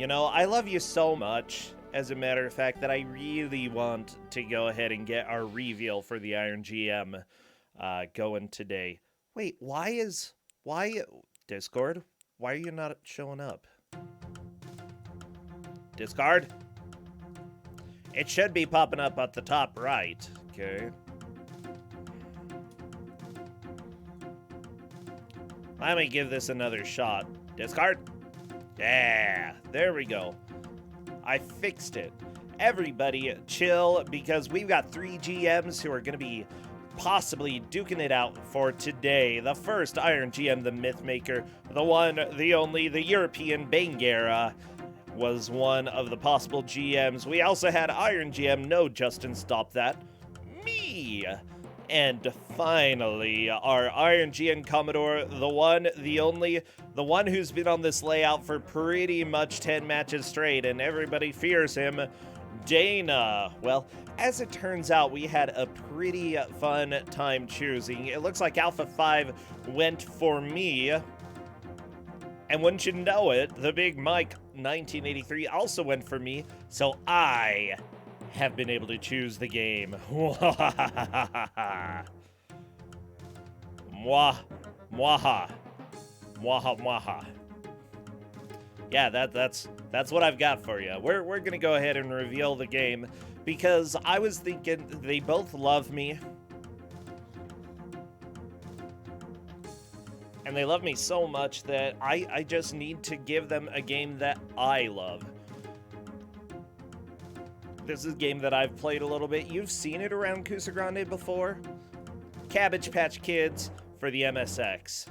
You know, I love you so much, as a matter of fact, that I really want to go ahead and get our reveal for the Iron GM going today. Wait, why, Discord, why are you not showing up? Discard? It should be popping up at the top right, okay? Let me give this another shot. Discard? Yeah, there we go. I fixed it. Everybody chill, because we've got 3 GMs who are going to be possibly duking it out for today. The first Iron GM, the Mythmaker, the one, the only, the European Bangera, was one of the possible GMs. We also had Iron GM, no, Justin, stop that, me. And finally, our Iron GM Commodore, the one, the only, the one who's been on this layout for pretty much 10 matches straight, and everybody fears him, Dana. Well, as it turns out, we had a pretty fun time choosing. It looks like Alpha 5 went for me. And wouldn't you know it, the Big Mike 1983 also went for me, so I have been able to choose the game. Mwah. Mwaha. Mwaha mwaha. Yeah, that's what I've got for you. We're gonna go ahead and reveal the game, because I was thinking they both love me. And they love me so much that I just need to give them a game that I love. This is a game that I've played a little bit. You've seen it around Kusogr4nde before. Cabbage Patch Kids for the MSX.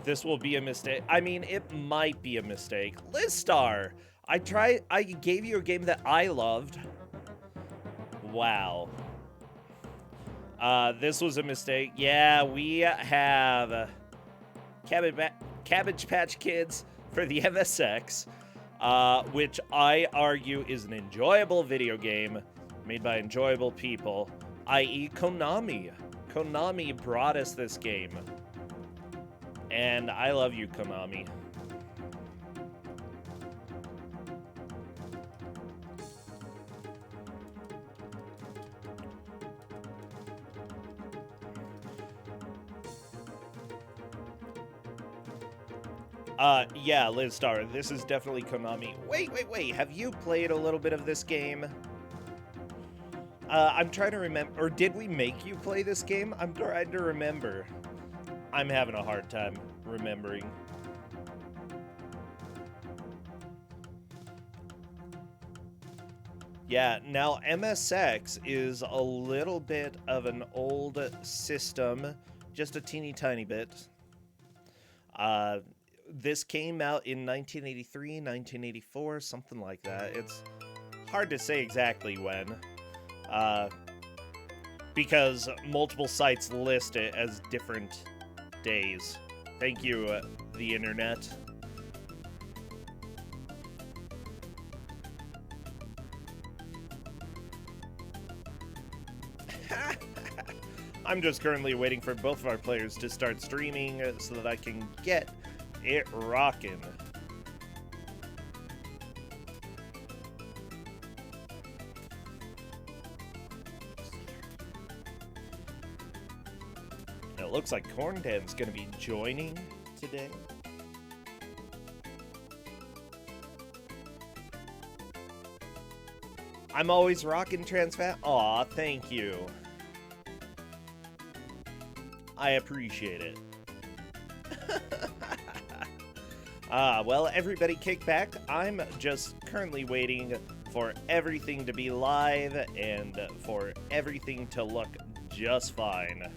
This will be a mistake. I mean, it might be a mistake. Listar! I gave you a game that I loved. Wow. This was a mistake. Yeah, we have Cabbage Patch Kids for the MSX, which I argue is an enjoyable video game made by enjoyable people, i.e. Konami. Konami brought us this game. And I love you, Konami. Yeah, Lizstar, this is definitely Konami. Wait, have you played a little bit of this game? I'm trying to remember, or did we make you play this game? I'm trying to remember. I'm having a hard time remembering. Yeah, now MSX is a little bit of an old system, just a teeny tiny bit. This came out in 1983, 1984, something like that. It's hard to say exactly when, because multiple sites list it as different days. Thank you, the internet. I'm just currently waiting for both of our players to start streaming so that I can get it rockin'. It looks like Kusogr4nde's gonna be joining today. I'm always rockin' Transfat. Aw, thank you. I appreciate it. Well, everybody kick back. I'm just currently waiting for everything to be live and for everything to look just fine.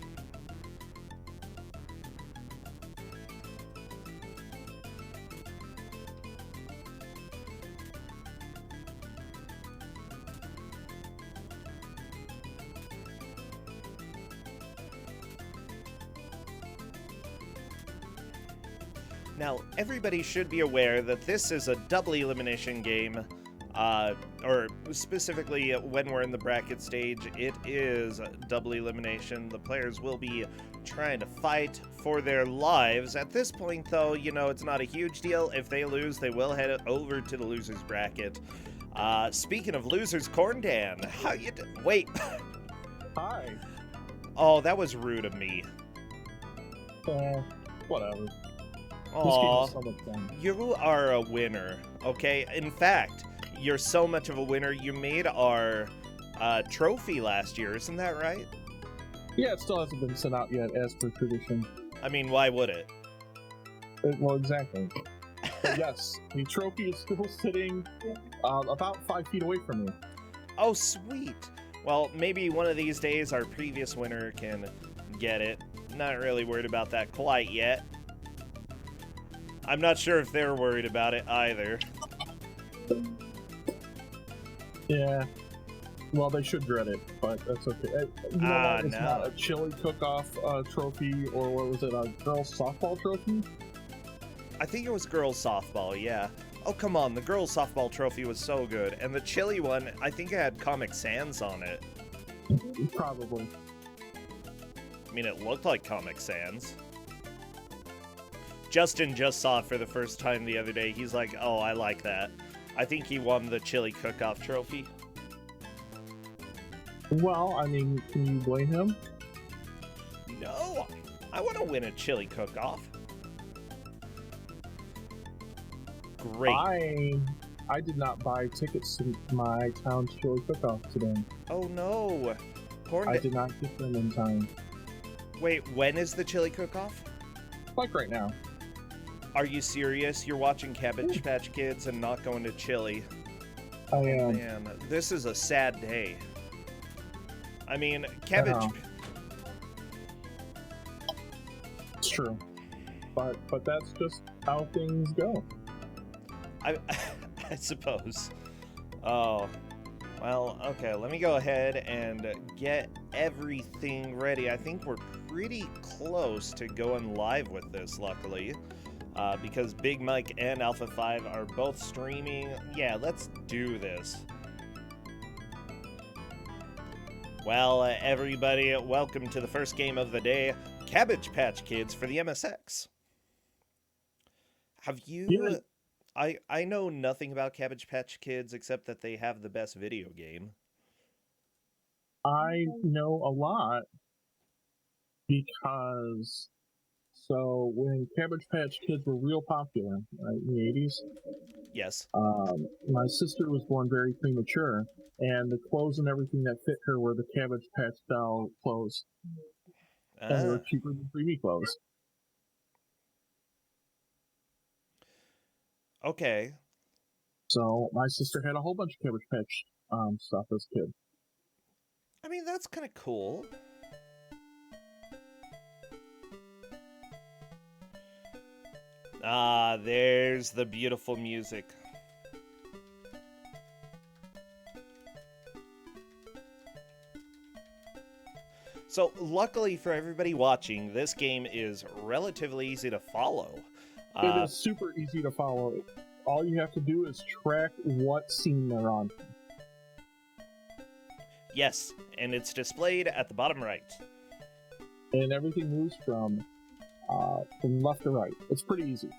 Now, everybody should be aware that this is a double elimination game, or specifically when we're in the bracket stage, it is double elimination. The players will be trying to fight for their lives. At this point, though, you know, it's not a huge deal. If they lose, they will head over to the loser's bracket. Speaking of losers, Kusogr4nde, how you wait. Hi. Oh, that was rude of me. Whatever. Aw, This game is so much fun. you are a winner, okay? In fact, you're so much of a winner, you made our trophy last year, isn't that right? Yeah, it still hasn't been sent out yet, as per tradition. I mean, why would it? Well, exactly. But yes, the trophy is still sitting about 5 feet away from me. Oh, sweet. Well, maybe one of these days our previous winner can get it. Not really worried about that quite yet. I'm not sure if they're worried about it either. Yeah. Well, they should dread it, but that's okay. You know what? It's not a chili cook-off trophy, or what was it, a girls' softball trophy? I think it was girls' softball, yeah. Oh, come on, the girls' softball trophy was so good. And the chili one, I think it had Comic Sans on it. Probably. I mean, it looked like Comic Sans. Justin just saw it for the first time the other day. He's like, oh, I like that. I think he won the chili cook-off trophy. Well, I mean, can you blame him? No, I want to win a chili cook-off. Great. I did not buy tickets to my town's chili cook-off today. Oh no. I did not get them in time. Wait, when is the chili cook-off? Like right now. Are you serious? You're watching Cabbage Patch Kids and not going to chili? I am. Man, this is a sad day. I mean, Cabbage... It's true. But that's just how things go. I suppose. Oh. Well, okay, let me go ahead and get everything ready. I think we're pretty close to going live with this, luckily. Because Big Mike and Alpha 5 are both streaming. Yeah, let's do this. Well, everybody, welcome to the first game of the day, Cabbage Patch Kids for the MSX. Have you... Yeah. I know nothing about Cabbage Patch Kids except that they have the best video game. I know a lot because, so when Cabbage Patch Kids were real popular, right, in the 80s, Yes. my sister was born very premature, and the clothes and everything that fit her were the Cabbage Patch style clothes. And they were cheaper than 3D clothes. Okay. So my sister had a whole bunch of Cabbage Patch stuff as a kid. I mean, that's kind of cool. Ah, there's the beautiful music. So, luckily for everybody watching, this game is relatively easy to follow. It is super easy to follow. All you have to do is track what scene they're on. Yes, and it's displayed at the bottom right. And everything moves from left to right. It's pretty easy.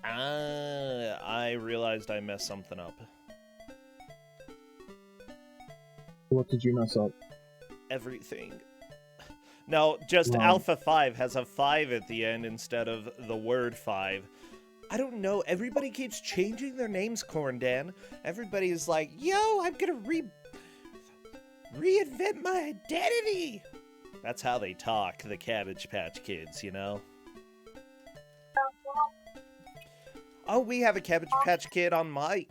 I realized I messed something up. What did you mess up? Everything. No, just Wow. Alpha 5 has a 5 at the end instead of the word 5. I don't know. Everybody keeps changing their names, Kusogr4nde. Everybody's like, yo, I'm gonna reinvent my identity. That's how they talk, the Cabbage Patch Kids, you know? Oh, we have a Cabbage Patch Kid on mic.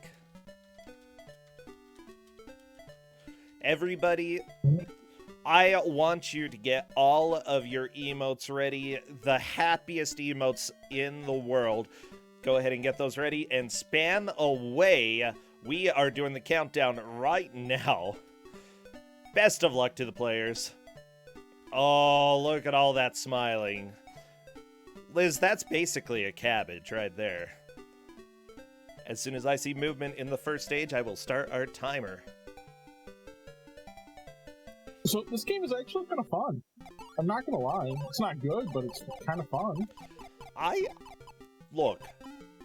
Everybody, I want you to get all of your emotes ready. The happiest emotes in the world. Go ahead and get those ready and span away. We are doing the countdown right now. Best of luck to the players. Oh, look at all that smiling. Liz, that's basically a cabbage right there. As soon as I see movement in the first stage, I will start our timer. So this game is actually kind of fun. I'm not gonna lie. It's not good, but it's kind of fun. Look,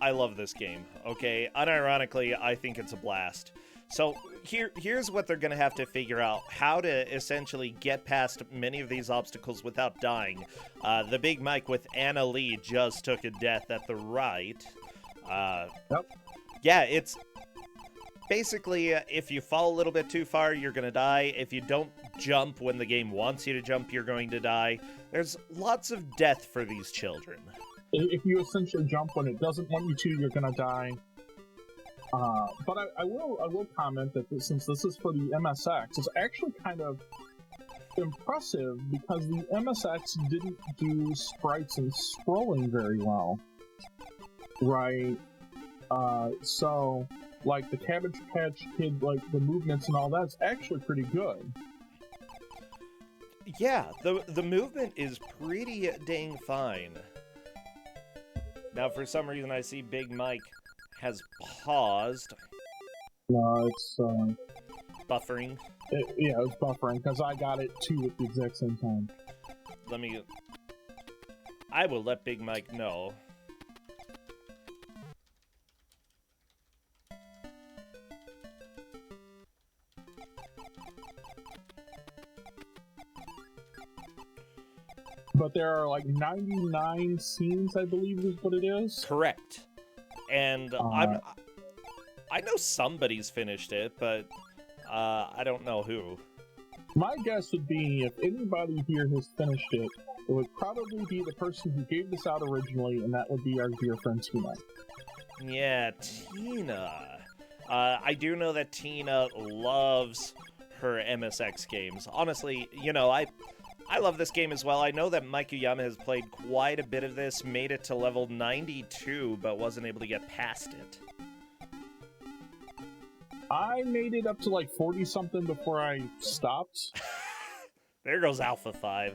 I love this game, okay? Unironically, I think it's a blast. So here's what they're going to have to figure out, how to essentially get past many of these obstacles without dying. The Big Mike with Anna Lee just took a death at the right. Yep. Yeah, it's basically, if you fall a little bit too far, you're going to die. If you don't jump when the game wants you to jump, you're going to die. There's lots of death for these children. If you essentially jump when it doesn't want you to, you're going to die. But I will comment that since this is for the MSX, it's actually kind of impressive because the MSX didn't do sprites and scrolling very well. Right? So, like, the Cabbage Patch Kid, like, the movements and all that's actually pretty good. Yeah, the movement is pretty dang fine. Now, for some reason, I see Big Mike has paused. No, it's, buffering. Yeah, it was buffering, because I got it too at the exact same time. I will let Big Mike know. But there are like 99 scenes, I believe is what it is. Correct. And I know somebody's finished it, but I don't know who. My guess would be if anybody here has finished it, it would probably be the person who gave this out originally, and that would be our dear friend Tina. Yeah, Tina. I do know that Tina loves her MSX games. Honestly, you know, I love this game as well. I know that Mike Uyama has played quite a bit of this, made it to level 92, but wasn't able to get past it. I made it up to like 40-something before I stopped. There goes Alpha 5.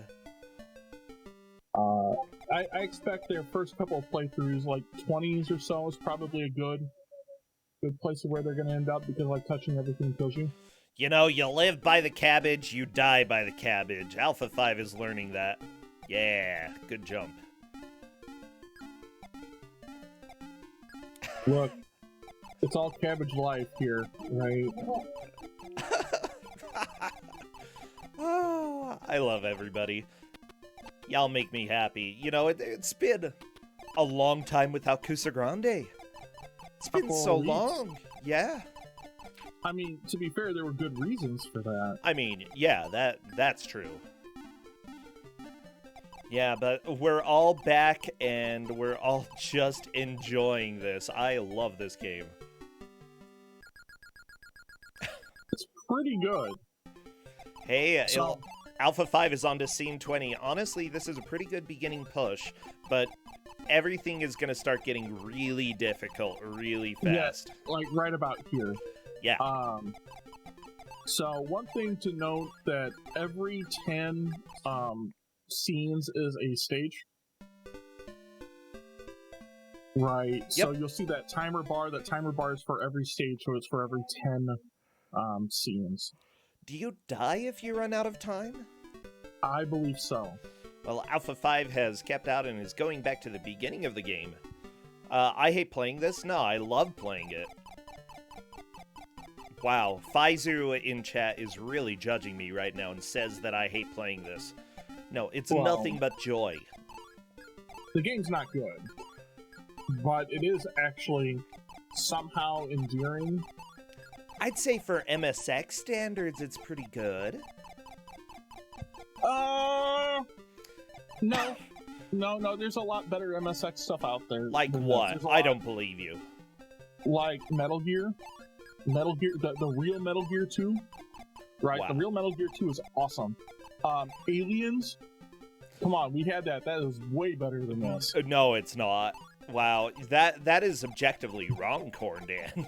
I expect their first couple of playthroughs, like 20s or so, is probably a good place of where they're going to end up, because like touching everything kills you. You know, you live by the cabbage, you die by the cabbage. Alpha 5 is learning that. Yeah, good jump. Look, it's all cabbage life here, right? Oh, I love everybody. Y'all make me happy. You know, it's been a long time without Kusogr4nde. It's been so long. Yeah. I mean, to be fair, there were good reasons for that. I mean, yeah, that's true. Yeah, but we're all back, and we're all just enjoying this. I love this game. It's pretty good. Hey, Alpha 5 is on to Scene 20. Honestly, this is a pretty good beginning push, but everything is going to start getting really difficult really fast. Yeah, like right about here. Yeah. So one thing to note that every 10 scenes is a stage. Right. Yep. So you'll see that timer bar. That timer bar is for every stage, so it's for every 10 scenes. Do you die if you run out of time? I believe so. Well, Alpha 5 has kept out and is going back to the beginning of the game. I hate playing this. No, I love playing it. Wow, Faizu in chat is really judging me right now and says that I hate playing this. No, it's nothing but joy. The game's not good, but it is actually somehow endearing. I'd say for MSX standards, it's pretty good. No, there's a lot better MSX stuff out there. Like what? I don't believe you. Like Metal Gear, the real Metal Gear 2, right? Wow. The real Metal Gear 2 is awesome. Aliens, come on, we had that. That is way better than this. No, it's not. Wow, that is objectively wrong, Corndan.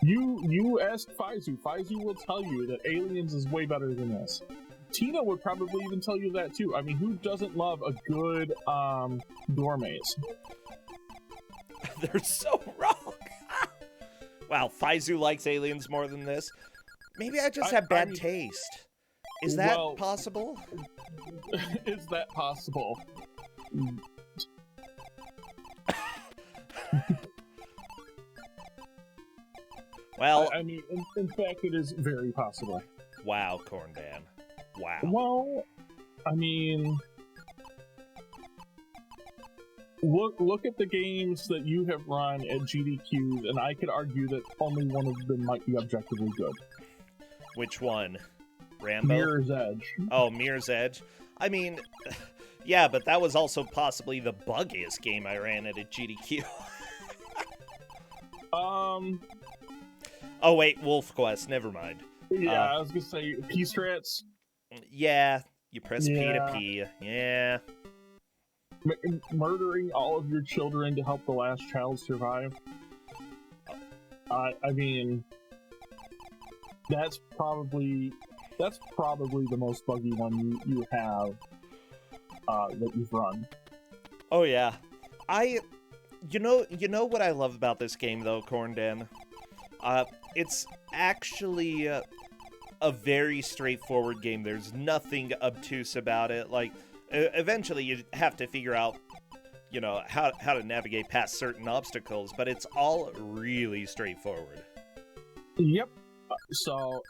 You ask Faizu. Faizu will tell you that Aliens is way better than this. Tina would probably even tell you that too. I mean, who doesn't love a good door maze? They're so wrong. Wow, Faizu likes aliens more than this. Maybe I just have I bad mean- taste. Is that Well- possible? Is that possible? Well, I mean, in fact, it is very possible. wow, Corndan. Wow. Well, I mean, look at the games that you have run at GDQs, and I could argue that only one of them might be objectively good. Which one? Rambo? Mirror's Edge. Oh, Mirror's Edge. I mean, yeah, but that was also possibly the buggiest game I ran at a GDQ. Oh, wait, Wolf Quest. Never mind. Yeah, I was gonna say P-Strats. Yeah, you press P to Yeah. P. Yeah. Murdering all of your children to help the last child survive. I mean, that's probably the most buggy one you have that you've run. Oh, yeah. You know what I love about this game, though, Corndan? It's actually a very straightforward game. There's nothing obtuse about it. Like, eventually you have to figure out, you know, how to navigate past certain obstacles, but it's all really straightforward. Yep. So,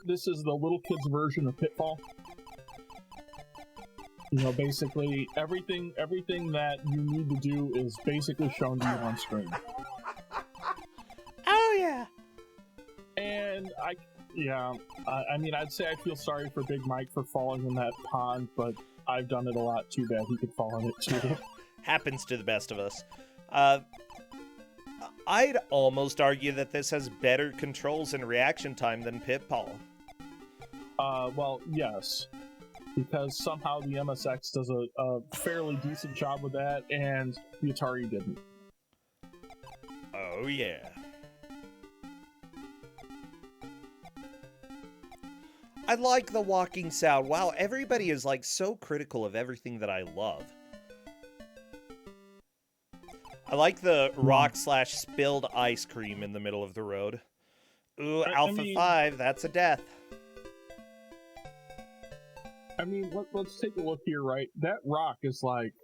this is the little kids' version of Pitfall. You know, basically everything that you need to do is basically shown to you on screen. Oh yeah. And I mean, I'd say I feel sorry for Big Mike for falling in that pond, but I've done it a lot too bad. He could fall in it too. Happens to the best of us. I'd almost argue that this has better controls and reaction time than Pitfall. Well, yes. Because somehow the MSX does a fairly decent job with that, and the Atari didn't. Oh yeah. I like the walking sound. Wow, everybody is like so critical of everything that I love. I like the rock/spilled ice cream in the middle of the road. Ooh, Alpha 5, that's a death. I mean, let's take a look here, right? That rock is like...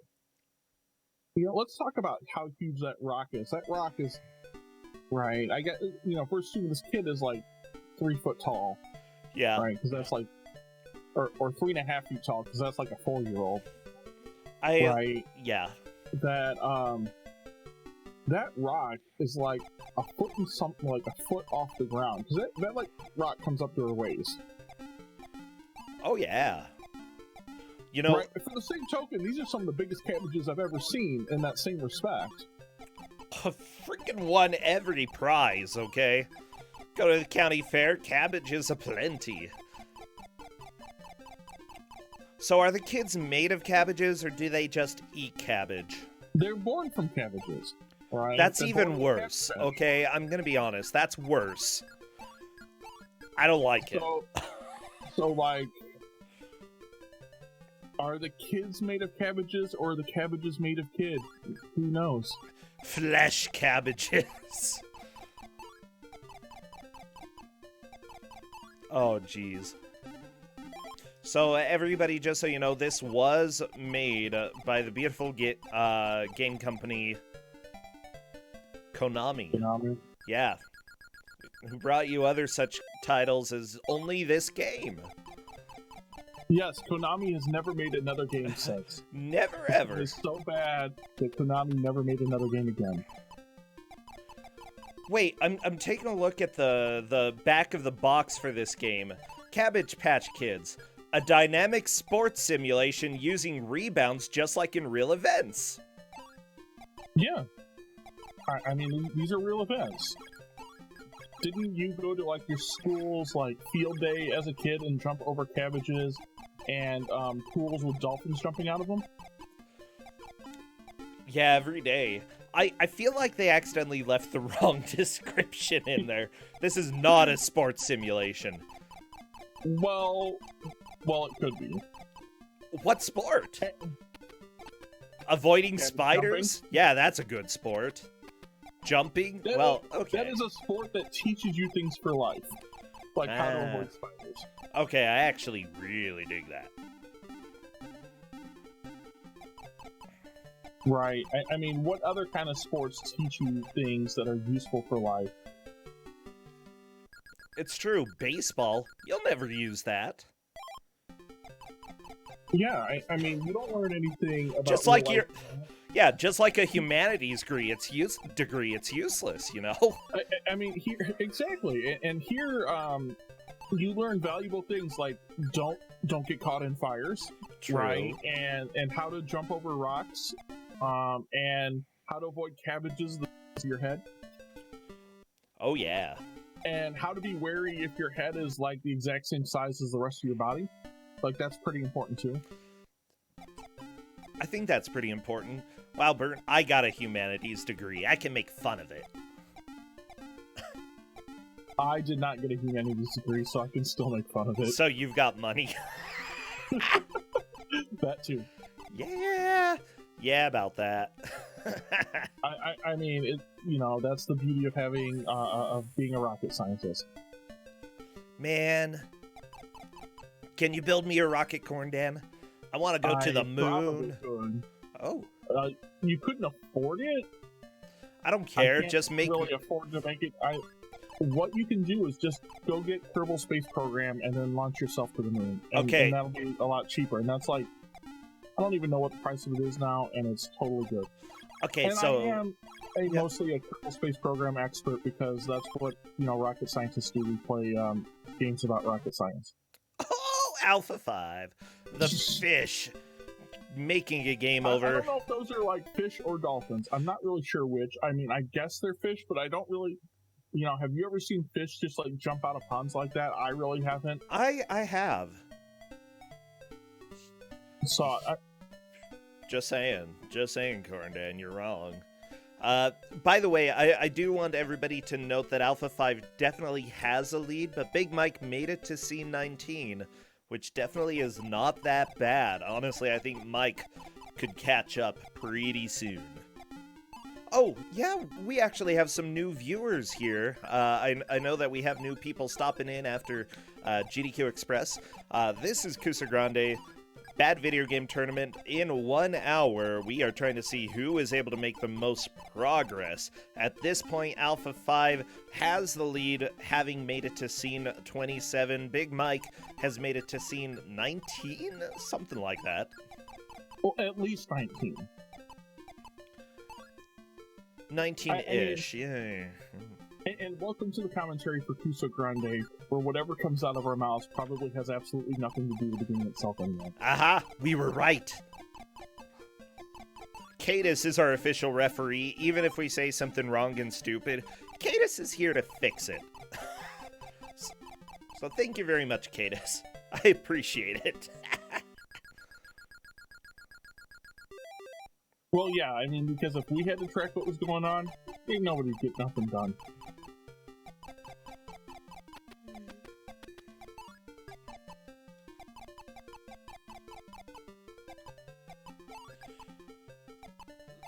You know, let's talk about how huge that rock is. That rock is... Right, I get... You know, if we're assuming this kid is like 3 foot tall. Yeah. Right, because that's like... Or 3.5 feet tall, because that's like a 4-year-old. Right? Yeah. That rock is like a foot and something, like a foot off the ground. Because that like rock comes up to her waist. Oh, yeah. You know... Right, for the same token, these are some of the biggest cabbages I've ever seen in that same respect. Freaking won every prize, okay? Go to the county fair, cabbages aplenty. So are the kids made of cabbages, or do they just eat cabbage? They're born from cabbages. Right? That's They're even born with worse, cabbage. okay? I'm gonna be honest, that's worse. I don't like it. So like... Are the kids made of cabbages, or are the cabbages made of kids? Who knows? Flesh cabbages. Oh, jeez. So, everybody, just so you know, this was made by the beautiful game company Konami. Konami. Yeah. Who brought you other such titles as Only This Game. Yes, Konami has never made another game since. Never ever. It's so bad that Konami never made another game again. Wait, I'm taking a look at the back of the box for this game. Cabbage Patch Kids. A dynamic sports simulation using rebounds just like in real events. Yeah. I mean, these are real events. Didn't you go to, like, your school's, like, field day as a kid and jump over cabbages and pools with dolphins jumping out of them? Yeah, every day. I feel like they accidentally left the wrong description in there. This is not a sports simulation. Well, it could be. What sport? Avoiding Cabbage spiders? jumping? Yeah, that's a good sport. Jumping? That Well, is, okay. That is a sport that teaches you things for life, like how to avoid spiders. Okay, I actually really dig that. Right. I mean, what other kind of sports teach you things that are useful for life? It's true. Baseball. You'll never use that. Yeah, I mean, you don't learn anything about Just like real your... life. Yeah, just like a humanities degree, it's useless, you know? I mean, here exactly, and here, you learn valuable things like don't get caught in fires, True. right? And how to jump over rocks, and how to avoid cabbages to your head, Oh, yeah. and how to be wary if your head is like the exact same size as the rest of your body. Like, that's pretty important too. I think that's pretty important. Wow, Bert, I got a humanities degree. I can make fun of it. I did not get a humanities degree, so I can still make fun of it. So you've got money. That too. Yeah. Yeah, about that. I mean, it, you know, that's the beauty of having of being a rocket scientist. Man. Can you build me a rocket, Corndan? I want to go to the moon. Oh. You couldn't afford it? I don't care. I can't Just make really afford to make it. What you can do is just go get Kerbal Space Program and then launch yourself to the moon. Okay. And that'll be a lot cheaper. And that's like, I don't even know what the price of it is now, and it's totally good. Okay, and so I am mostly a Kerbal Space Program expert because that's what, you know, rocket scientists do. We play games about rocket science. Oh, Alpha 5. The fish making a game over. I don't know if those are like fish or dolphins. I'm not really sure which. I mean, I guess they're fish, but I don't really... You know, have you ever seen fish just like jump out of ponds like that? I really haven't. I have. So, Just saying, Corndan, you're wrong. By the way, I do want everybody to note that Alpha 5 definitely has a lead, but Big Mike made it to scene 19, which definitely is not that bad. Honestly, I think Mike could catch up pretty soon. Oh, yeah, we actually have some new viewers here. I know that we have new people stopping in after GDQ Express. This is Kusogr4nde. Bad Video Game Tournament. In 1 hour, we are trying to see who is able to make the most progress. At this point, Alpha 5 has the lead, having made it to scene 27. Big Mike has made it to scene 19? Something like that. well, at least 19. 19-ish, yeah. And welcome to the commentary for Kusogr4nde, where whatever comes out of our mouths probably has absolutely nothing to do with the game itself anyway. Aha! We were right! Cadus is our official referee. Even if we say something wrong and stupid, Cadus is here to fix it. So thank you very much, Cadus. I appreciate it. Well, yeah, I mean, because if we had to track what was going on, ain't nobody'd get nothing done.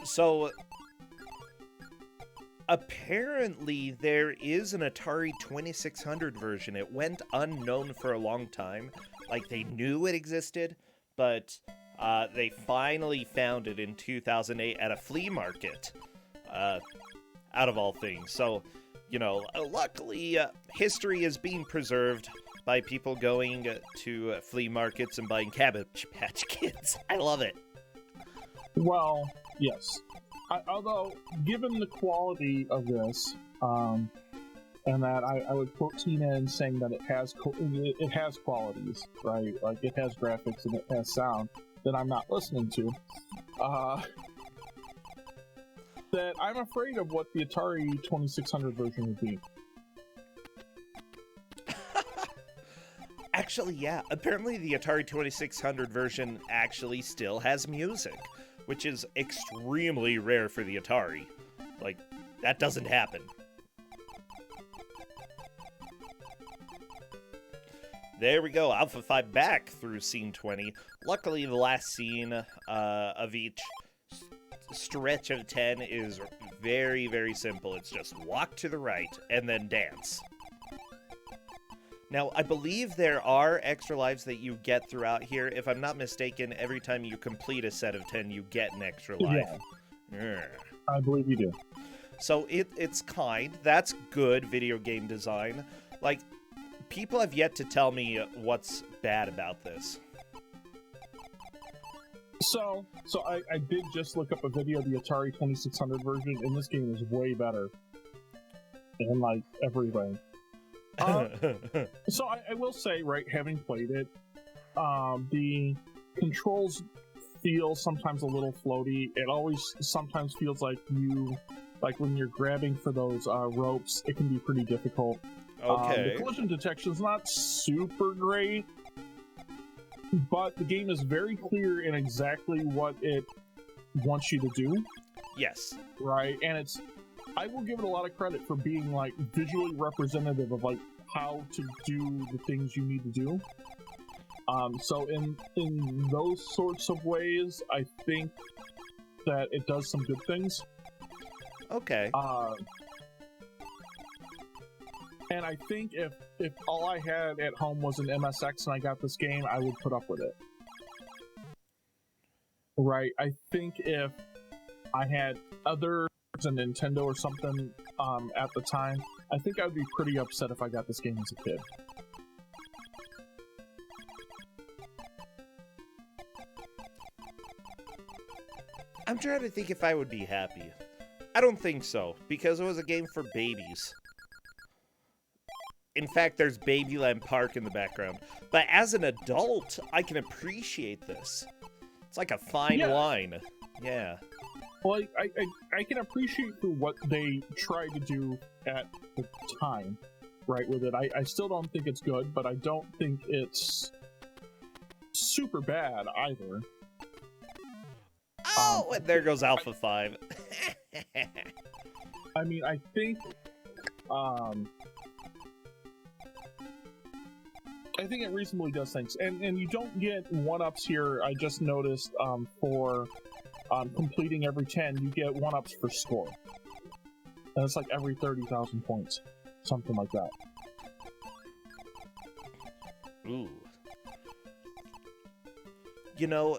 So, apparently there is an Atari 2600 version. It went unknown for a long time. Like, they knew it existed, but they finally found it in 2008 at a flea market, out of all things. So, you know, luckily, history is being preserved by people going to flea markets and buying Cabbage Patch Kids. I love it. Well, yes. Although, given the quality of this, and that I would quote Tina in saying that it has qualities, right? Like, it has graphics and it has sound that I'm not listening to. That I'm afraid of what the Atari 2600 version would be. Actually, yeah. Apparently the Atari 2600 version actually still has music, which is extremely rare for the Atari. Like, that doesn't happen. There we go, Alpha 5 back through scene 20. Luckily, the last scene of each stretch of 10 is very, very simple. It's just walk to the right and then dance. Now, I believe there are extra lives that you get throughout here. If I'm not mistaken, every time you complete a set of 10, you get an extra life. Yeah. I believe you do. So it's kind. That's good video game design. Like, people have yet to tell me what's bad about this. So I did just look up a video of the Atari 2600 version, and this game is way better in, like, every way. So I will say, right, having played it, the controls feel sometimes a little floaty. It always sometimes feels like when you're grabbing for those ropes, it can be pretty difficult. Okay. The collision detection is not super great, but the game is very clear in exactly what it wants you to do. Yes. Right, and I will give it a lot of credit for being, like, visually representative of, like, how to do the things you need to do. So in those sorts of ways, I think that it does some good things. Okay. And I think if all I had at home was an MSX and I got this game, I would put up with it. Right, I think if I had other a Nintendo or something at the time, I think I would be pretty upset if I got this game as a kid. I'm trying to think if I would be happy. I don't think so, because it was a game for babies. In fact, there's Babyland Park in the background. But as an adult, I can appreciate this. It's like a fine wine. Yeah. Well, I can appreciate for what they tried to do at the time, right, with it. I still don't think it's good, but I don't think it's super bad either. Oh, and there goes Alpha 5. I mean, I think it reasonably does things. And you don't get 1-ups here, I just noticed, for completing every 10, you get 1-ups for score. And it's like every 30,000 points. Something like that. Ooh. You know,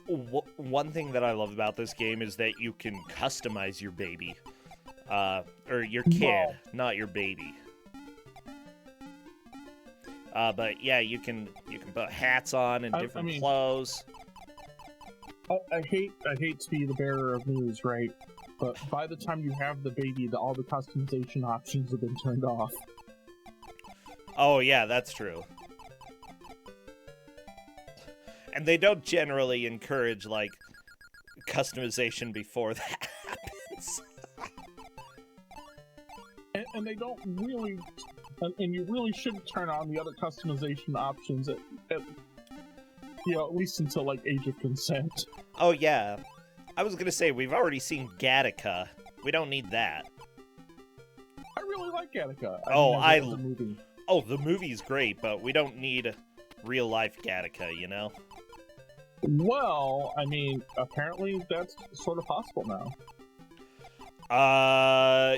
one thing that I love about this game is that you can customize your baby. Or your kid, not your baby. But yeah, you can put hats on and different clothes. I hate to be the bearer of news, right? But by the time you have the baby, all the customization options have been turned off. Oh yeah, that's true. And they don't generally encourage, like, customization before that happens. and they don't really... And you really shouldn't turn on the other customization options at least until, like, age of consent. Oh, yeah. I was gonna say, we've already seen Gattaca. We don't need that. I really like Gattaca. The movie. Oh, the movie's great, but we don't need real-life Gattaca, you know? Well, I mean, apparently that's sort of possible now.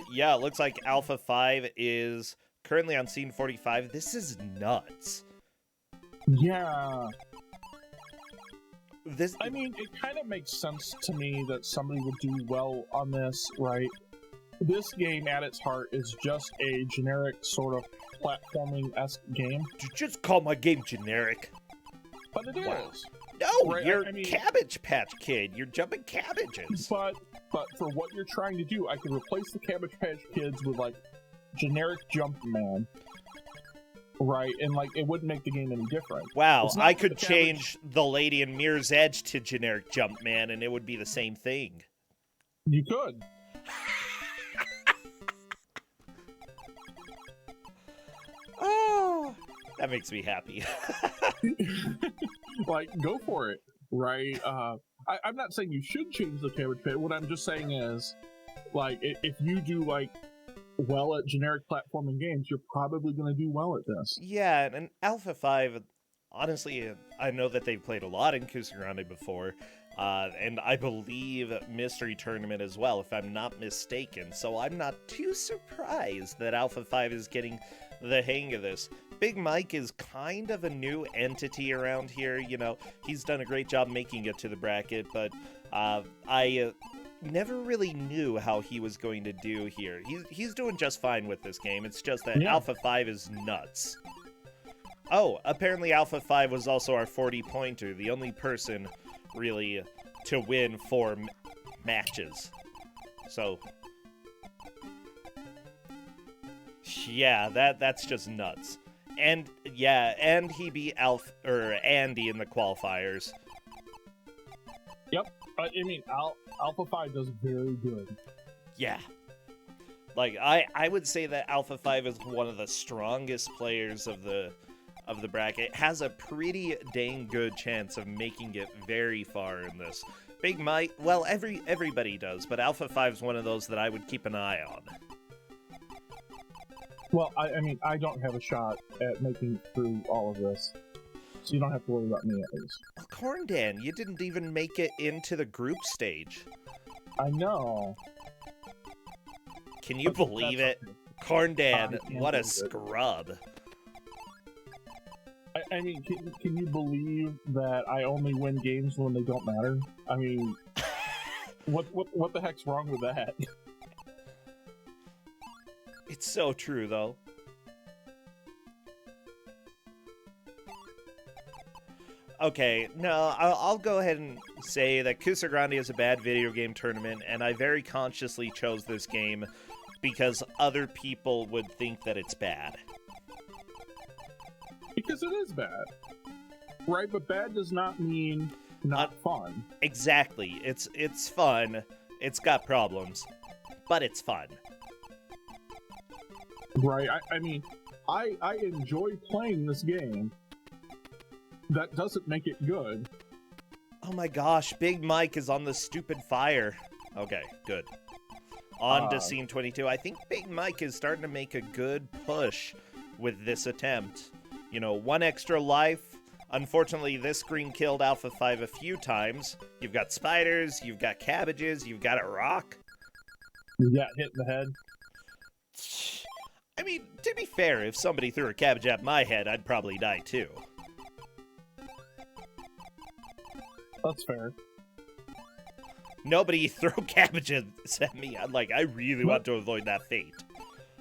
Yeah, it looks like Alpha 5 is currently on scene 45. This is nuts. Yeah. I mean, it kind of makes sense to me that somebody would do well on this, right? This game, at its heart, is just a generic sort of platforming-esque game. Did you just call my game generic? But it is. No, right? you're Cabbage Patch Kid. You're jumping cabbages. But for what you're trying to do, I can replace the Cabbage Patch Kids with, like, generic Jumpman. Right, and, like, it wouldn't make the game any different. Wow, I could change the Lady in Mirror's Edge to generic Jumpman, and it would be the same thing. You could. Oh, that makes me happy. Like, go for it, right? I'm not saying you should change the Cabbage Patch. What I'm just saying is, like, if you do, like, well at generic platforming games, you're probably going to do well at this. Yeah, and Alpha 5, honestly, I know that they've played a lot in Kusogr4nde before, and I believe Mystery Tournament as well, if I'm not mistaken. So I'm not too surprised that Alpha 5 is getting the hang of this. Big Mike is kind of a new entity around here. You know, he's done a great job making it to the bracket, but I never really knew how he was going to do here. He's doing just fine with this game. It's just that Alpha 5 is nuts. Oh, apparently Alpha 5 was also our 40-pointer, the only person really to win 4 matches. So yeah, that's just nuts. And yeah, and he beat Andy in the qualifiers. Yep. I mean, Alpha 5 does very good. Yeah. Like, I would say that Alpha 5 is one of the strongest players of the bracket. Has a pretty dang good chance of making it very far in this. Big Mike, well, everybody does, but Alpha 5 is one of those that I would keep an eye on. Well, I mean, I don't have a shot at making it through all of this, so you don't have to worry about me at least. Kusogr4nde, you didn't even make it into the group stage. I know. Can you believe it? Okay. Kusogr4nde, what a scrub. I mean, can you believe that I only win games when they don't matter? I mean, what the heck's wrong with that? It's so true, though. Okay, no, I'll go ahead and say that Kusogr4nde is a bad video game tournament, and I very consciously chose this game because other people would think that it's bad. Because it is bad. Right, but bad does not mean not fun. Exactly. It's fun. It's got problems, but it's fun. Right, I mean, I enjoy playing this game. That doesn't make it good. Oh my gosh, Big Mike is on the stupid fire. Okay, good. On to scene 22. I think Big Mike is starting to make a good push with this attempt. You know, 1 extra life. Unfortunately, this screen killed Alpha 5 a few times. You've got spiders, you've got cabbages, you've got a rock. You got hit in the head. I mean, to be fair, if somebody threw a cabbage at my head, I'd probably die too. That's fair. Nobody throw cabbages at me. I really want to avoid that fate.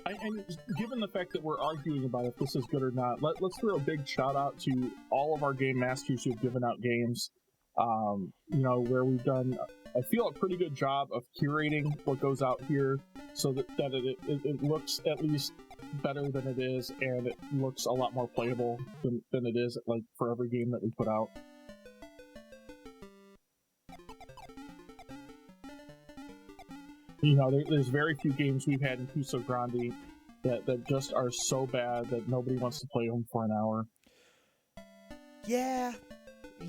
And given the fact that we're arguing about if this is good or not, let's throw a big shout out to all of our game masters who've given out games. You know, where we've done, I feel, a pretty good job of curating what goes out here so that it looks at least better than it is, and it looks a lot more playable than it is like for every game that we put out. You know, there's very few games we've had in Kusogr4nde that just are so bad that nobody wants to play them for an hour. Yeah,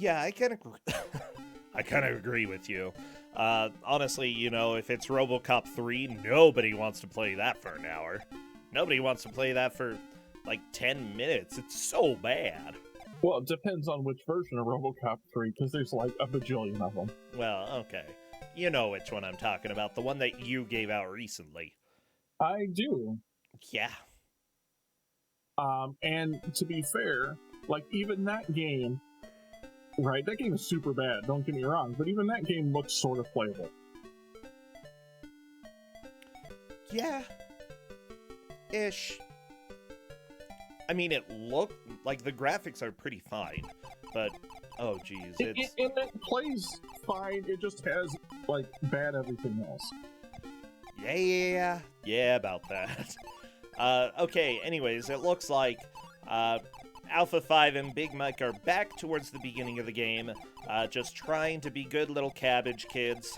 I kind of agree with you. Honestly, you know, if it's RoboCop 3, nobody wants to play that for an hour. Nobody wants to play that for, like, 10 minutes. It's so bad. Well, it depends on which version of RoboCop 3, because there's, like, a bajillion of them. Well, okay. You know which one I'm talking about. The one that you gave out recently. I do. Yeah. And to be fair, like, even that game, right, that game is super bad, don't get me wrong, but even that game looks sort of playable. Yeah. Ish. I mean, it looked like the graphics are pretty fine, but oh geez, it plays fine. It just has like bad everything else. Yeah, about that. Okay. Anyways, it looks like Alpha 5 and Big Mike are back towards the beginning of the game, just trying to be good little cabbage kids.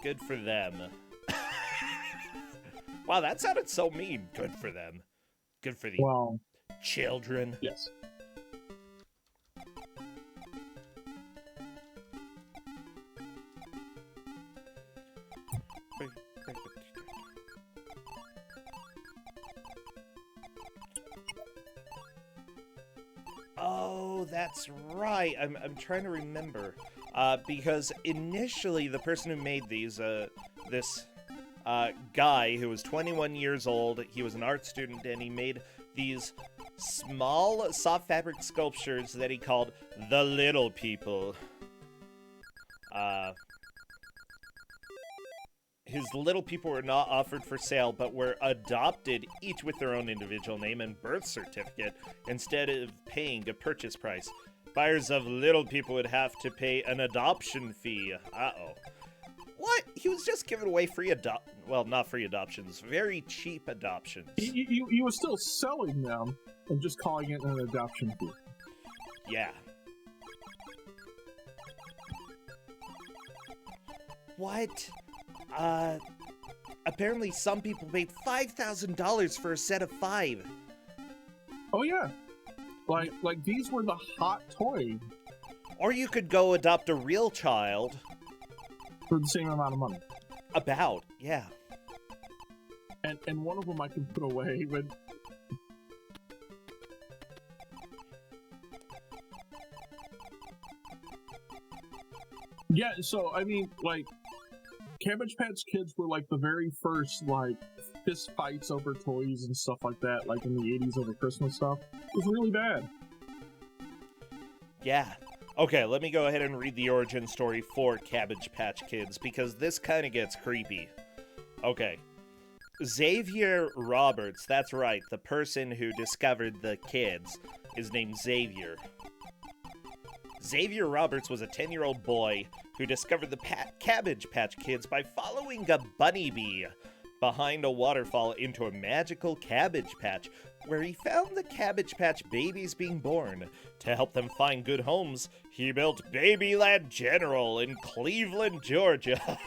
Good for them. Wow, that sounded so mean. Good for them. Good for the children. Yes. Oh, that's right. I'm trying to remember. Because initially the person who made these, this guy who was 21 years old, he was an art student, and he made these small soft fabric sculptures that he called the Little People. His Little People were not offered for sale, but were adopted, each with their own individual name and birth certificate, instead of paying a purchase price. Buyers of Little People would have to pay an adoption fee. Uh-oh. What? He was just giving away free well, not free adoptions, very cheap adoptions. He was still selling them and just calling it an adoption fee. Yeah. What? Apparently some people paid $5,000 for a set of 5. Oh yeah. Like these were the hot toy. Or you could go adopt a real child. For the same amount of money. About, yeah. And one of them I can put away, but... Yeah, so, I mean, like, Cabbage Patch Kids were, like, the very first, like, fist fights over toys and stuff like that, like in the 80s over Christmas stuff. It was really bad. Yeah. Okay, let me go ahead and read the origin story for Cabbage Patch Kids, because this kind of gets creepy. Okay. Xavier Roberts, that's right, the person who discovered the kids, is named Xavier. Xavier Roberts was a 10-year-old boy who discovered the Cabbage Patch Kids by following a bunny bee behind a waterfall into a magical cabbage patch, where he found the Cabbage Patch babies being born. To help them find good homes, he built Babyland General in Cleveland, Georgia,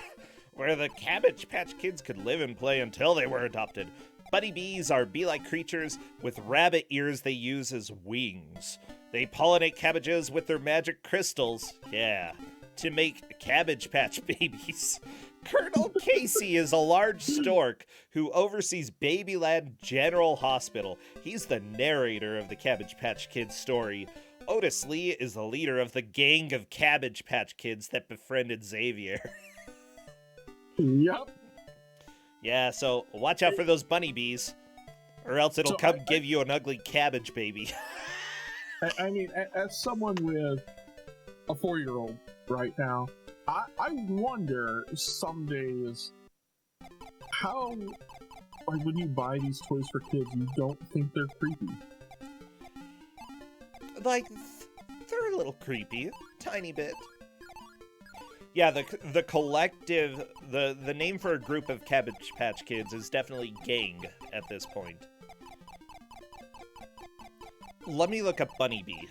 where the Cabbage Patch Kids could live and play until they were adopted. Bunny bees are bee-like creatures with rabbit ears they use as wings. They pollinate cabbages with their magic crystals, to make Cabbage Patch babies. Colonel Casey is a large stork who oversees Babyland General Hospital. He's the narrator of the Cabbage Patch Kids story. Otis Lee is the leader of the gang of Cabbage Patch Kids that befriended Xavier. Yep. Yeah, so watch out for those bunny bees, or else it'll give you an ugly cabbage baby. I mean, as someone with a 4-year-old right now, I wonder some days how, like, when you buy these toys for kids, you don't think they're creepy. Like, they're a little creepy, tiny bit. Yeah, the collective, the name for a group of Cabbage Patch Kids is definitely gang at this point. Let me look up Bunny Bee.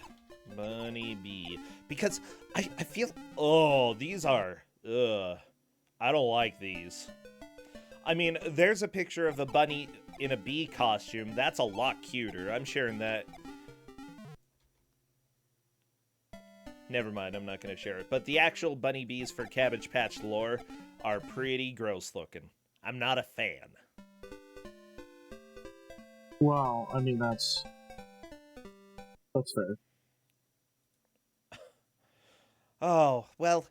Bunny Bee. Because I feel... Oh, these are... Ugh. I don't like these. I mean, there's a picture of a bunny in a bee costume. That's a lot cuter. I'm sharing that. Never mind, I'm not going to share it. But the actual bunny bees for Cabbage Patch lore are pretty gross looking. I'm not a fan. Well, I mean, that's fair. Oh, well,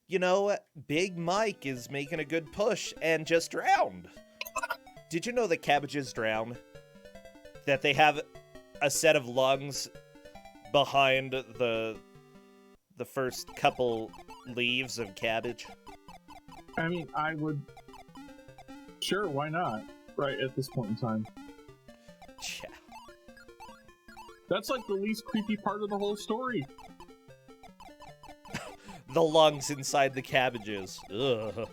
you know, Big Mike is making a good push and just drowned. Did you know that cabbages drown? That they have a set of lungs behind the first couple leaves of cabbage? I mean, I would... Sure, why not? Right at this point in time. Yeah. That's like the least creepy part of the whole story. The lungs inside the cabbages. Ugh.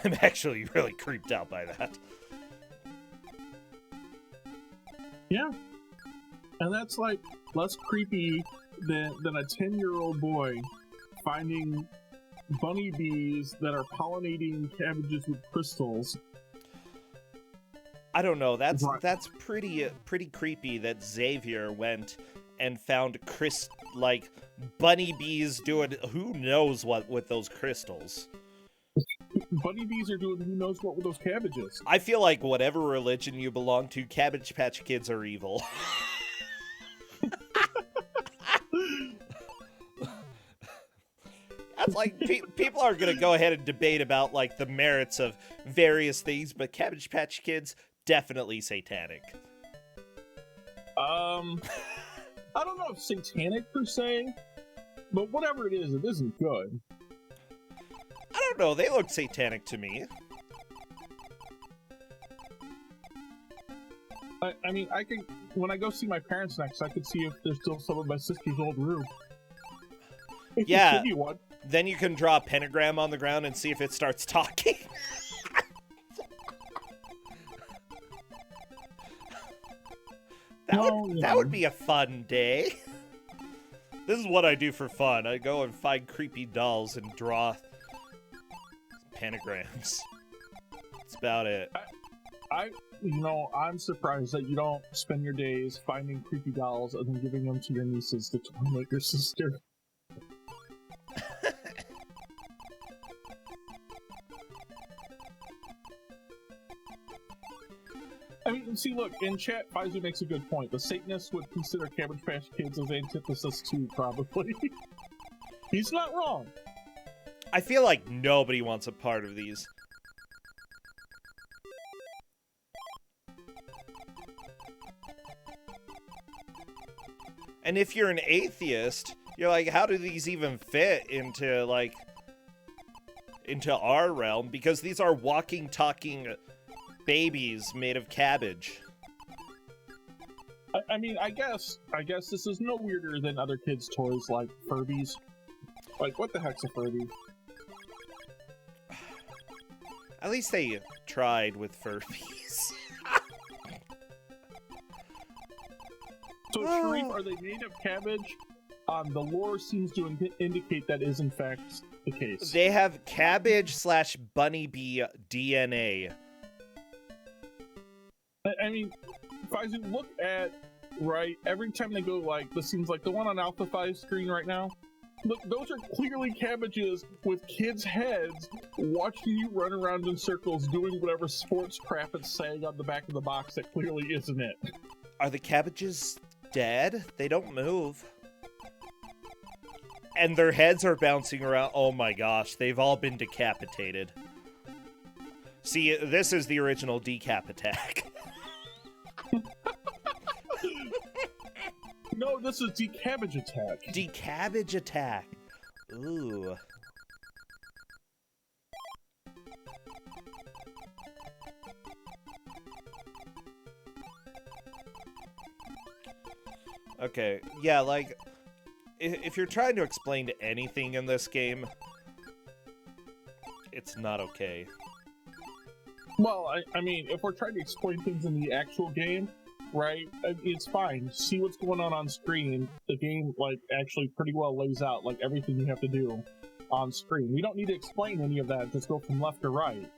I'm actually really creeped out by that. Yeah. And that's like less creepy than a 10-year-old boy finding bunny bees that are pollinating cabbages with crystals. I don't know. That's pretty creepy that Xavier went and found bunny bees doing who knows what with those crystals. Bunny bees are doing who knows what with those cabbages. I feel like whatever religion you belong to, Cabbage Patch Kids are evil. That's like, people are going to go ahead and debate about, like, the merits of various things, but Cabbage Patch Kids, definitely satanic. I don't know if satanic per se, but whatever it isn't good. I don't know, they look satanic to me. I mean, I can, when I go see my parents next, I could see if there's still some of my sister's old roof. Yeah. Give you one. Then you can draw a pentagram on the ground and see if it starts talking. That would be a fun day. This is what I do for fun. I go and find creepy dolls and draw pentagrams. That's about it. I'm surprised that you don't spend your days finding creepy dolls and then giving them to your nieces to torment your sister. I mean, see, look, in chat, Pfizer makes a good point. The Satanists would consider Cabbage Patch Kids as antithesis too, probably. He's not wrong. I feel like nobody wants a part of these. And if you're an atheist, you're like, how do these even fit into, like, into our realm? Because these are walking, talking babies made of cabbage. I mean, I guess this is no weirder than other kids' toys like Furbies. Like, what the heck's a Furby? At least they tried with Furbies. So, Sharif, are they made of cabbage? The lore seems to indicate that is in fact the case. They have cabbage/bunny bee DNA. I mean, Faizu, look at, right, every time they go, like, this seems like the one on Alpha 5 screen right now. Look, those are clearly cabbages with kids' heads watching you run around in circles doing whatever sports crap it's saying on the back of the box that clearly isn't it. Are the cabbages dead? They don't move. And their heads are bouncing around. Oh my gosh, they've all been decapitated. See, this is the original decap attack. No, this is Decabbage Attack. Decabbage Attack. Ooh. Okay, yeah, like, if you're trying to explain to anything in this game, it's not okay. Well, I mean, if we're trying to explain things in the actual game, right, it's fine. See what's going on screen. The game, like, actually pretty well lays out, like, everything you have to do on screen. We don't need to explain any of that, just go from left to right.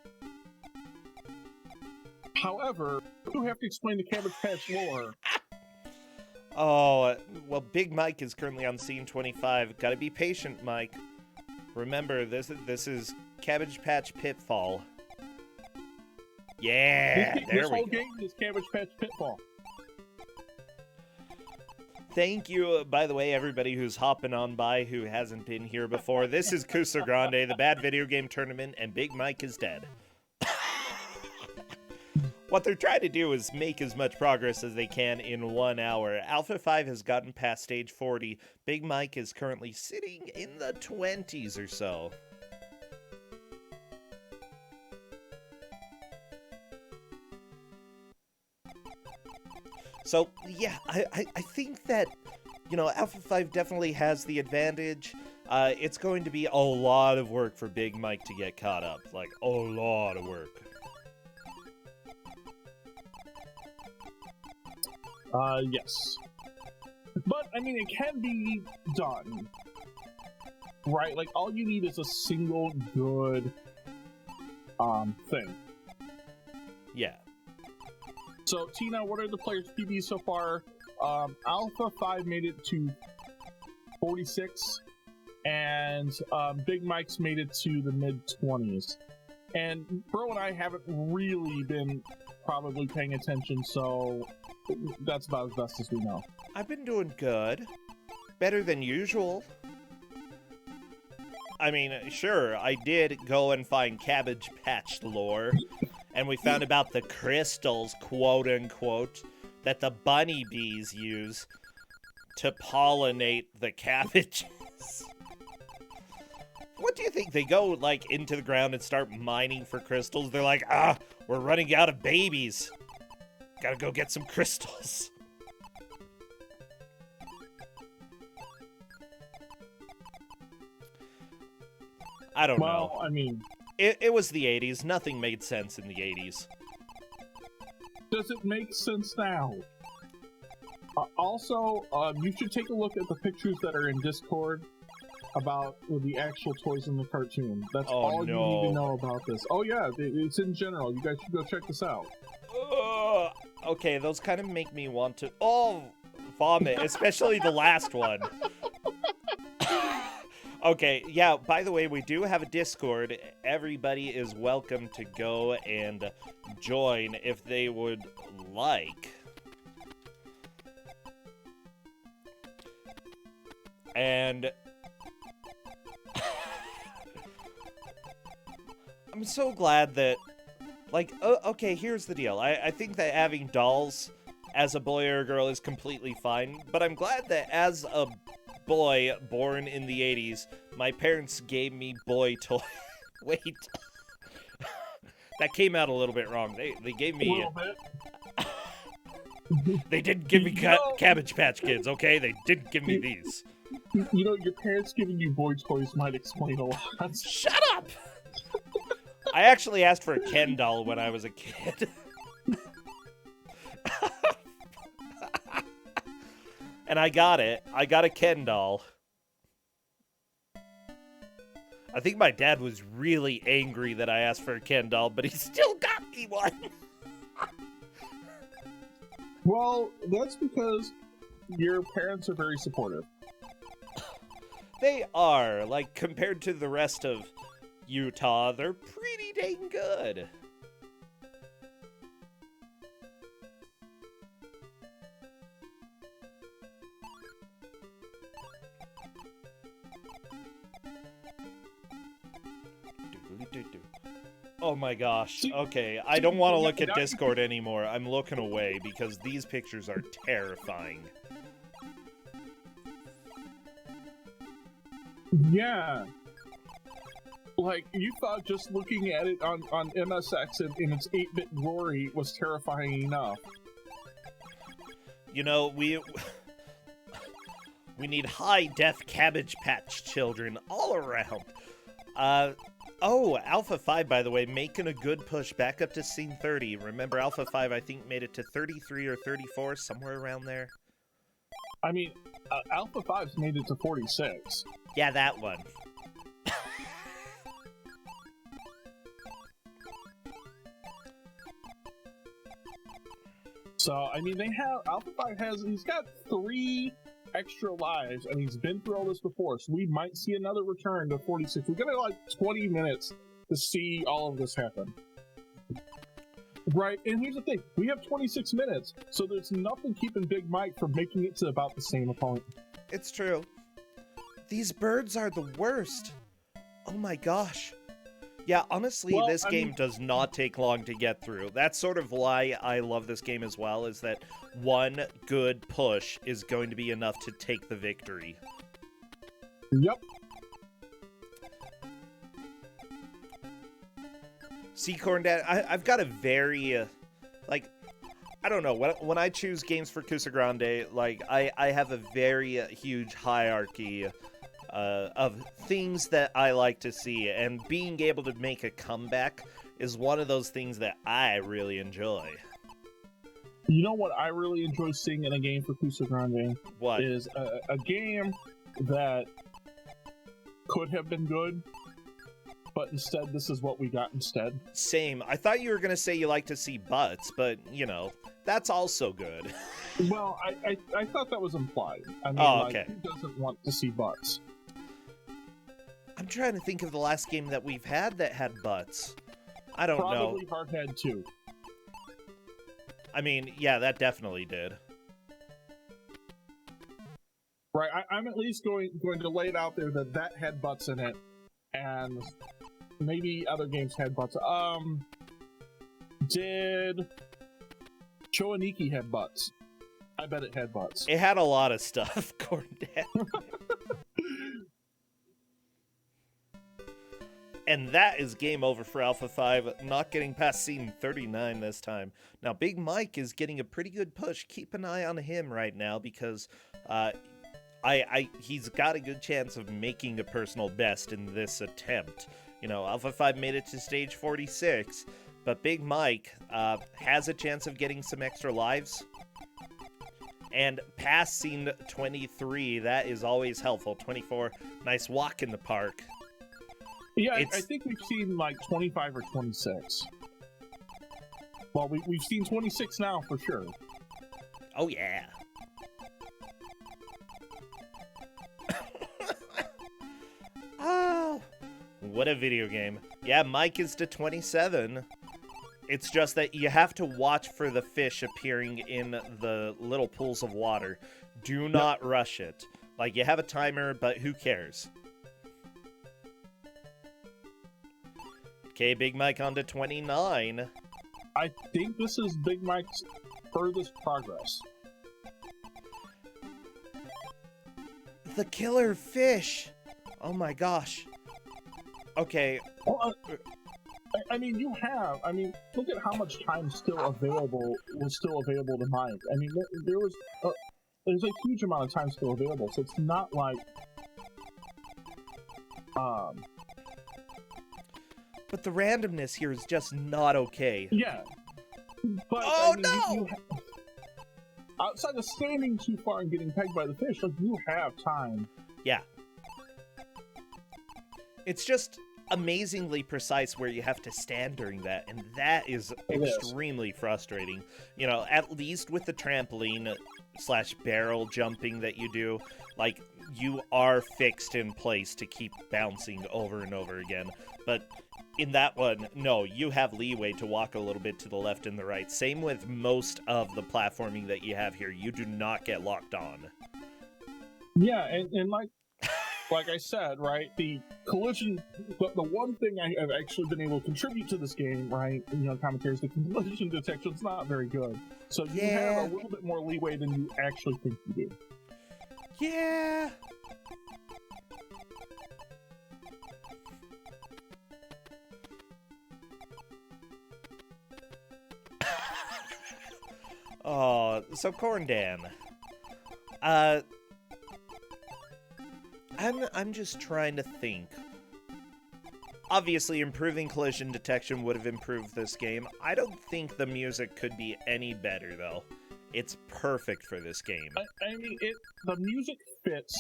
However, you have to explain the Cabbage Patch lore. Oh, well, Big Mike is currently on scene 25. Gotta be patient, Mike. Remember, this is Cabbage Patch Pitfall. Yeah, there we go. This whole game is Cabbage Patch Pitfall. Thank you, by the way, everybody who's hopping on by who hasn't been here before. This is Kusogr4nde, the Bad Video Game Tournament, and Big Mike is dead. What they're trying to do is make as much progress as they can in 1 hour. Alpha 5 has gotten past stage 40. Big Mike is currently sitting in the 20s or so. So, yeah, I think that, you know, Alpha 5 definitely has the advantage. It's going to be a lot of work for Big Mike to get caught up. Like, a lot of work. Yes. But, I mean, it can be done. Right? Like, all you need is a single good, thing. Yeah. So, Tina, what are the players' PBs so far? Alpha 5 made it to 46, and Big Mike's made it to the mid-20s. And Bro and I haven't really been probably paying attention, so that's about as best as we know. I've been doing good. Better than usual. I mean, sure, I did go and find Cabbage Patch lore, and we found about the crystals, quote-unquote, that the bunny bees use to pollinate the cabbages. What do you think? They go, like, into the ground and start mining for crystals? They're like, we're running out of babies. Gotta go get some crystals. I don't know. Well, I mean... It was the 80s. Nothing made sense in the 80s. Does it make sense now? Also, you should take a look at the pictures that are in Discord about the actual toys in the cartoon. That's all you need to know about this. Oh yeah, it's in general. You guys should go check this out. Okay, those kind of make me want to... vomit, especially the last one. Okay, yeah, by the way, we do have a Discord. Everybody is welcome to go and join if they would like. And I'm so glad that, like, okay, here's the deal. I think that having dolls as a boy or a girl is completely fine, but I'm glad that as a boy born in the 80s, my parents gave me boy toy. Wait. That came out a little bit wrong. They gave me... A little bit. They didn't give me Cabbage Patch Kids, okay? They didn't give me these. You know, your parents giving you boy toys might explain a lot. Shut up! I actually asked for a Ken doll when I was a kid. And I got it. I got a Ken doll. I think my dad was really angry that I asked for a Ken doll, but he still got me one. Well, that's because your parents are very supportive. They are. Like, compared to the rest of Utah, they're pretty dang good. Oh my gosh. Okay, I don't want to look at Discord anymore. I'm looking away because these pictures are terrifying. Yeah. Like, you thought just looking at it on MSX in its 8-bit glory was terrifying enough. You know, we need high-def Cabbage Patch children all around. Oh, Alpha 5, by the way, making a good push back up to scene 30. Remember, Alpha 5, I think, made it to 33 or 34, somewhere around there. I mean, Alpha 5's made it to 46. Yeah, that one. So, I mean, Alpha 5 he's got 3 extra lives, and he's been through all this before, so we might see another return to 46. We're gonna like 20 minutes to see all of this happen. Right, and here's the thing, we have 26 minutes, so there's nothing keeping Big Mike from making it to about the same opponent. It's true. These birds are the worst. Oh my gosh. Yeah, honestly, this game does not take long to get through. That's sort of why I love this game as well, is that one good push is going to be enough to take the victory. Yep. Kusogr4nde, I've got a very, like, I don't know, when I choose games for Kusogr4nde, like, I have a very huge hierarchy of things that I like to see, and being able to make a comeback is one of those things that I really enjoy. You know what I really enjoy seeing in a game for Kusogr4nde? What? Is a game that could have been good, but instead this is what we got instead. Same. I thought you were going to say you like to see butts, but, you know, that's also good. Well, I thought that was implied. I mean, okay. Who doesn't want to see butts? I'm trying to think of the last game that we've had that had butts. I don't know. Probably Hardhead too. I mean, yeah, that definitely did. Right, I'm at least going to lay it out there that had butts in it, and maybe other games had butts. Did Choaniki have butts? I bet it had butts. It had a lot of stuff, Corndan. And that is game over for Alpha 5, not getting past scene 39 this time. Now, Big Mike is getting a pretty good push. Keep an eye on him right now because he's got a good chance of making a personal best in this attempt. You know, Alpha 5 made it to stage 46, but Big Mike has a chance of getting some extra lives. And past scene 23, that is always helpful. 24, nice walk in the park. Yeah, I think we've seen like 25 or 26. Well, we've seen 26 now for sure. Oh, yeah. Oh, what a video game. Yeah, Mike is to 27. It's just that you have to watch for the fish appearing in the little pools of water. Do not rush it. Like, you have a timer, but who cares? Okay, Big Mike on to 29. I think this is Big Mike's furthest progress. The killer fish! Oh my gosh. Okay. Well, I mean, look at how much time was still available to Mike. I mean, there's a huge amount of time still available, so it's not like, But the randomness here is just not okay. Yeah. But, oh, I mean, no! Outside of standing too far and getting pegged by the fish, like, you have time. Yeah. It's just amazingly precise where you have to stand during that, and that is extremely frustrating. You know, at least with the trampoline / barrel jumping that you do, like, you are fixed in place to keep bouncing over and over again. But in that one, no, you have leeway to walk a little bit to the left and the right. Same with most of the platforming that you have here. You do not get locked on. Yeah, and like I said, right, the collision, the one thing I've actually been able to contribute to this game, right, commentary is the collision detection's not very good. So you have a little bit more leeway than you actually think you do. Yeah. Oh, so Corndan. I'm just trying to think. Obviously, improving collision detection would have improved this game. I don't think the music could be any better, though. It's perfect for this game. I mean, the music fits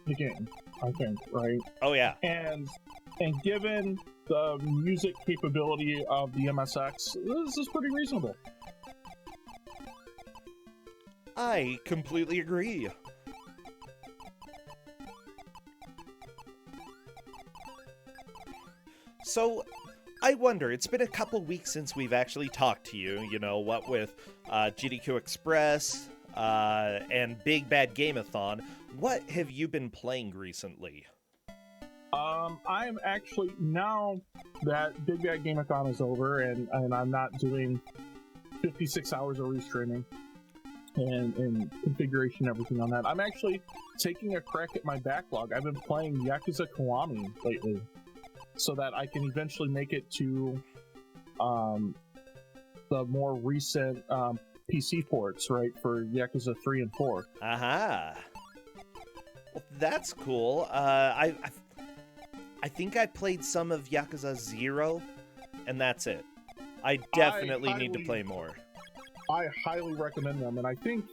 the game, I think, right? Oh, yeah. And given the music capability of the MSX, this is pretty reasonable. I completely agree. So, I wonder, it's been a couple weeks since we've actually talked to you, you know, what with GDQ Express and Big Bad Gameathon. What have you been playing recently? I'm actually, now that Big Bad Gameathon is over and I'm not doing 56 hours of restreaming and configuration and everything on that, I'm actually taking a crack at my backlog. I've been playing Yakuza Kiwami lately, so that I can eventually make it to the more recent PC ports, right, for Yakuza 3 and 4. Aha. Well, that's cool. I think I played some of Yakuza 0, and that's it. I definitely need to play more. I highly recommend them, and I think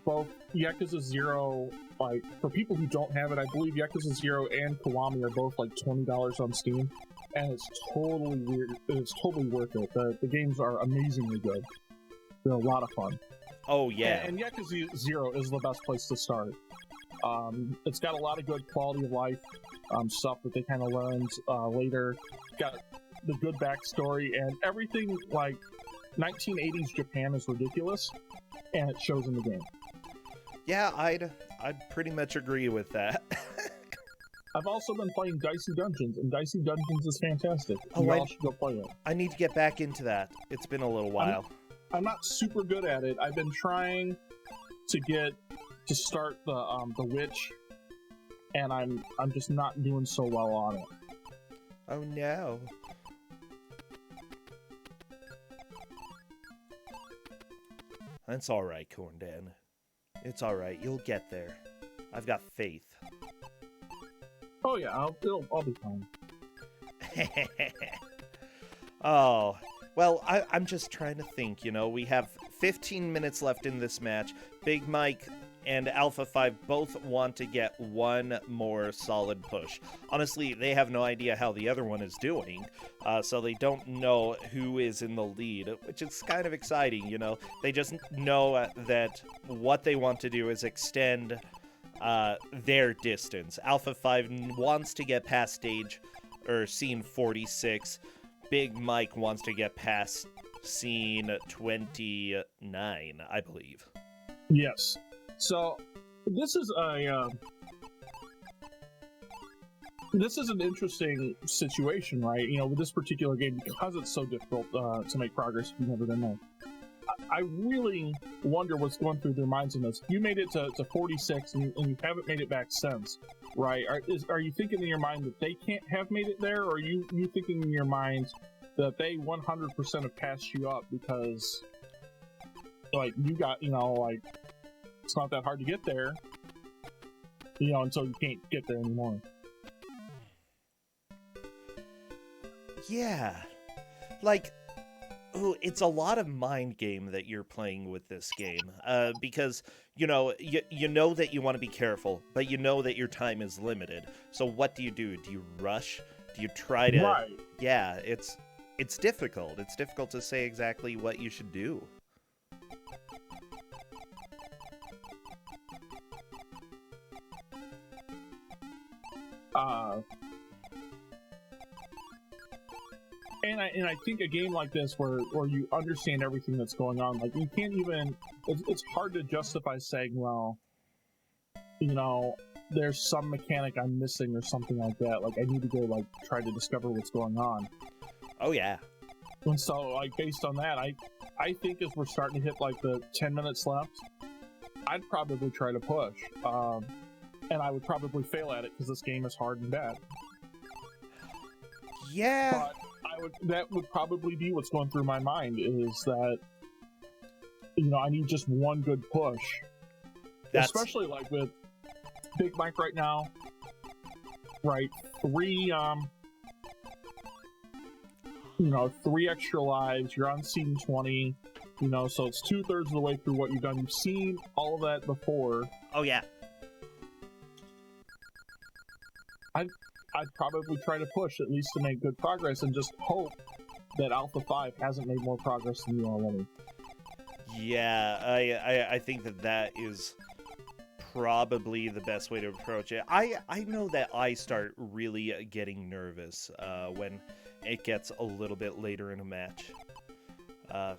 both Yakuza 0, like, for people who don't have it, I believe Yakuza 0 and Kiwami are both like $20 on Steam, and it's totally weird. It's totally worth it. The games are amazingly good. They're a lot of fun. Oh, yeah. And Yakuza 0 is the best place to start. It's got a lot of good quality of life stuff that they kind of learned later. Got the good backstory, and everything like 1980s Japan is ridiculous, and it shows in the game. Yeah, I'd pretty much agree with that. I've also been playing Dicey Dungeons, and Dicey Dungeons is fantastic. Oh, you all should go play it. I need to get back into that. It's been a little while. I'm not super good at it. I've been trying to start the Witch, and I'm just not doing so well on it. Oh no. That's alright, Corndan. It's alright, you'll get there. I've got faith. Oh yeah, I'll be fine. Oh, well, I'm just trying to think, we have 15 minutes left in this match. Big Mike and Alpha 5 both want to get one more solid push. Honestly, they have no idea how the other one is doing, so they don't know who is in the lead, which is kind of exciting, They just know that what they want to do is extend their distance. Alpha 5 wants to get past scene 46. Big Mike wants to get past scene 29, I believe. Yes. So this is an interesting situation, right? With this particular game, because it's so difficult to make progress if you've never done that. I really wonder what's going through their minds in this. You made it to 46, and you haven't made it back since, right? Are you thinking in your mind that they can't have made it there, or are you thinking in your mind that they 100% have passed you up because, like, you got, it's not that hard to get there, until you can't get there anymore. Yeah. Like, it's a lot of mind game that you're playing with this game, because, you know that you want to be careful, but you know that your time is limited. So what do? Do you rush? Do you try to... Right. Yeah, it's difficult. It's difficult to say exactly what you should do. And I think a game like this where you understand everything that's going on, like, you can't even... It's hard to justify saying, well, there's some mechanic I'm missing or something like that. Like, I need to go, like, try to discover what's going on. Oh, yeah. And so, like, based on that, I think as we're starting to hit, like, the 10 minutes left, I'd probably try to push. And I would probably fail at it because this game is hard and bad. Yeah. But that would probably be what's going through my mind, is that, I need just one good push. Especially, like, with Big Mike right now, right? Three extra lives, you're on scene 20, so it's 2/3 of the way through what you've done. You've seen all of that before. Oh, yeah. I'd probably try to push, at least to make good progress, and just hope that Alpha 5 hasn't made more progress than you already. Yeah, I think that is probably the best way to approach it. I know that I start really getting nervous when it gets a little bit later in a match. And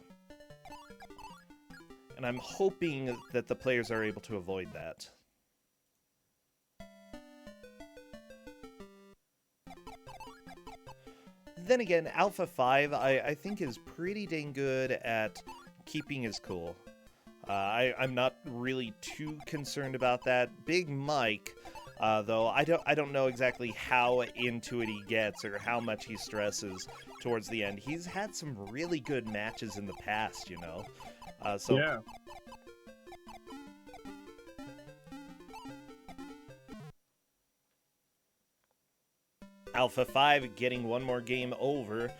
I'm hoping that the players are able to avoid that. Then again, Alpha 5, I think, is pretty dang good at keeping his cool. I'm not really too concerned about that. Big Mike, though, I don't know exactly how into it he gets or how much he stresses towards the end. He's had some really good matches in the past, So yeah. Alpha 5 getting one more game over.